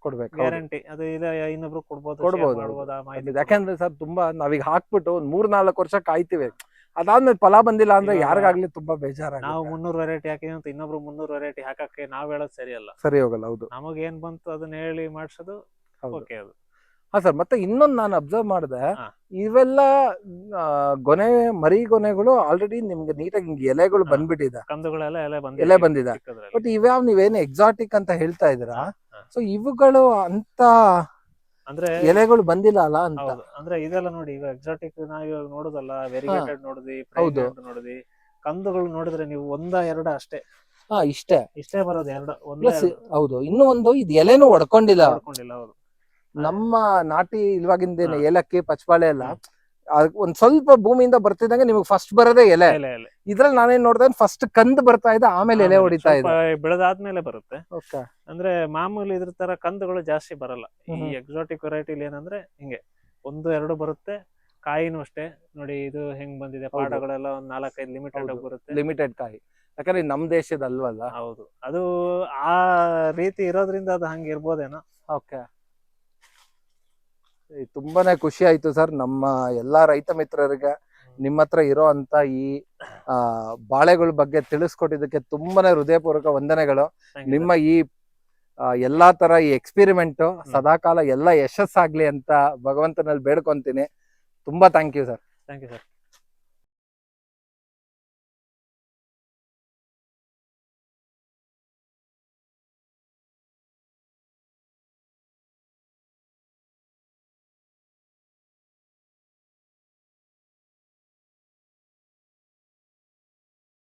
ಕೊಡ್ಬೇಕು. ಗ್ಯಾರಂಟಿ. ಅದು ಇದೆ, ಇನ್ನೊಬ್ರು ಕೊಡ್ಬೋದು, ಕೊಡ್ಬೋದು, share ಮಾಡ್ಬೋದು, ಆ ಮಾಹಿತಿ ಯಾಕಂದ್ರೆ ಸರ್ ತುಂಬಾ ನಾವೀಗ ಹಾಕ್ಬಿಟ್ಟು ಒಂದ್ 3-4 ವರ್ಷ ಕಾಯ್ತಿವಿ. ಅದಾದ್ಮೇಲೆ ಫಲ ಬಂದಿಲ್ಲ ಅಂದ್ರೆ ಇವಾಗ ಯಾರಿಗಾಗ್ಲಿ ತುಂಬಾ ನಾವು ಬೇಜಾರಾಗುತ್ತೆ. 300 ವೆರೈಟಿ ಹಾಕಿದ್ವಿ ಅಂತ ಇನ್ನೊಬ್ರು 300 ವೆರೈಟಿ ಹಾಕಕ್ಕೆ ನಾವ್ ಹೇಳೋದು ಸರಿ ಅಲ್ಲ. ಸರಿ ಹೋಗಲ್ಲ. ಹೌದು, ನಮಗ್ ಏನ್ ಬಂತು ಅದನ್ನ ಹೇಳಿ ಮಾಡ್ಸೋದು. ಹೌದು. ಓಕೆ ಅದು. ಹಾ ಸರ್, ಮತ್ತೆ ಇನ್ನೊಂದು ನಾನು ಅಬ್ಸರ್ವ್ ಮಾಡಿದೆ, ಹಾ. ಇವೆಲ್ಲ ಗೊನೆ ಮರಿ ಗೊನೆಗಳು ಆಲ್ರೆಡಿ ನಿಮ್ಗೆ ನೀಟಾಗಿ ಹಿಂಗೆ ಎಲೆಗಳು ಹಾ. ಬಂದ್ಬಿಟ್ಟಿದೆ, ಕಂದುಗಳೆಲ್ಲ ಎಲೆ ಬಂದಿದೆ ಬಂದಿದೆ. ಚಿಕ್ಕದ್ರಲ್ಲಿ. ಬಟ್ ಇವ್ಯಾವ್ ನೀವೇನು ಎಕ್ಸಾಟಿಕ್ ಅಂತ ಹೇಳ್ತಾ ಇದೀರಾ, ಹಾ, ಹಾ. ಸೊ ಇವುಗಳು ಅಂತ ಅಂದ್ರೆ ಎಲೆಗಳು ಬಂದಿಲ್ಲ ಅಲ್ಲ ಅಂತ. ಹೌದು. ಅಂದ್ರೆ ಇದೆಲ್ಲ ನೋಡಿ, ಈಗ ಎಕ್ಸಾಟಿಕ್ ನಾವ್ ಇವಾಗ ನೋಡುದಲ್ಲ, ವೆರಿಗೇಟೆಡ್ ನೋಡಿದ್ವಿ, ಹೌದು. ಪ್ರೈಮೆಂಟ್ ನೋಡಿದ್ವಿ. ಕಂದುಗಳು ನೋಡಿದ್ರೆ ನೀವು 1-2 ಅಷ್ಟೇ, ಹಾ, ಇಷ್ಟೇ ಬರೋದು. 2 ಪ್ಲಸ್ ಹೌದು, ಇನ್ನೂ ಒಂದು ಇದು ಎಲೆನೂ ಒಡ್ಕೊಂಡಿಲ್ಲ. ನೋಡ್ಕೊಂಡಿಲ್ಲ. ಹೌದು. ನಮ್ಮ ನಾಟಿ ಇವಾಗಿಂದೇನು ಹಾ. ಏಲಕ್ಕಿ ಪಚ್ಚಬಾಳೆ ಎಲ್ಲ ಹ್ಮ್. ಒಂದ್ ಸ್ವಲ್ಪ ಭೂಮಿಯಿಂದ ಬರ್ತಿದ್ದಂಗೆ ನಿಮಗೆ ಫಸ್ಟ್ ಬರೋದೇ ಎಲೆ. ಎಲೆ ಎಲೆ ಇದ್ರಲ್ಲಿ ನಾನೇನ್ ನೋಡ್ದೆ, ಫಸ್ಟ್ ಕಂದ್ ಬರ್ತಾ ಇದೆ, ಆಮೇಲೆ ಎಲೆ ಹೊಡಿತಾ ಸ್ವಲ್ಪ ಇದೆ. ಬೆಳೆದಾದ್ಮೇಲೆ ಬರುತ್ತೆ. ಓಕೆ. ಅಂದ್ರೆ ಮಾಮೂಲಿ ಇದ್ರ ತರ ಕಂದುಗಳು ಜಾಸ್ತಿ ಬರಲ್ಲ. ಈ ಹ್ಮ್. ಎಕ್ಸಾಟಿಕ್ ವೆರೈಟಿಲಿ ಏನಂದ್ರೆ ಹಿಂಗೆ 1-2 ಬರುತ್ತೆ. ಕಾಯಿನೂ ಅಷ್ಟೇ ನೋಡಿ. ಇದು ಹೆಂಗ್ ಬಂದಿದೆ, ಹೌದು. ಪಾಠಗಳೆಲ್ಲ ಒಂದ್ 4-5 ಲಿಮಿಟೆಡ್ ಹೌದು. ಬರುತ್ತೆ. ಲಿಮಿಟೆಡ್ ಕಾಯಿ, ಯಾಕಂದ್ರೆ ನಮ್ ದೇಶದ ಅಲ್ವಲ್ಲ. ಹೌದು. ಅದು ಆ ರೀತಿ ಇರೋದ್ರಿಂದ ಅದು ಹಂಗೆ ಇರ್ಬೋದೇನೋ. ಓಕೆ. ತುಂಬಾನೇ ಖುಷಿ ಆಯ್ತು ಸರ್, ನಮ್ಮ ಎಲ್ಲಾ ರೈತ ಮಿತ್ರರಿಗೆ ನಿಮ್ಮ ಹತ್ರ ಇರೋ ಅಂತ ಈ ಬಾಳೆಗಳ ಬಗ್ಗೆ ತಿಳಿಸ್ಕೊಟ್ಟಿದ್ದಕ್ಕೆ ತುಂಬಾನೇ ಹೃದಯಪೂರ್ವಕ ವಂದನೆಗಳು. Thank you, ನಿಮ್ಮ ಈ ಎಲ್ಲಾ ತರ ಈ ಎಕ್ಸ್ಪೆರಿಮೆಂಟ್ ಸದಾಕಾಲ ಎಲ್ಲ ಯಶಸ್ಸಾಗ್ಲಿ ಅಂತ ಭಗವಂತನಲ್ಲಿ ಬೇಡ್ಕೊಂತೀನಿ. ತುಂಬಾ thank you sir. Thank you, sir.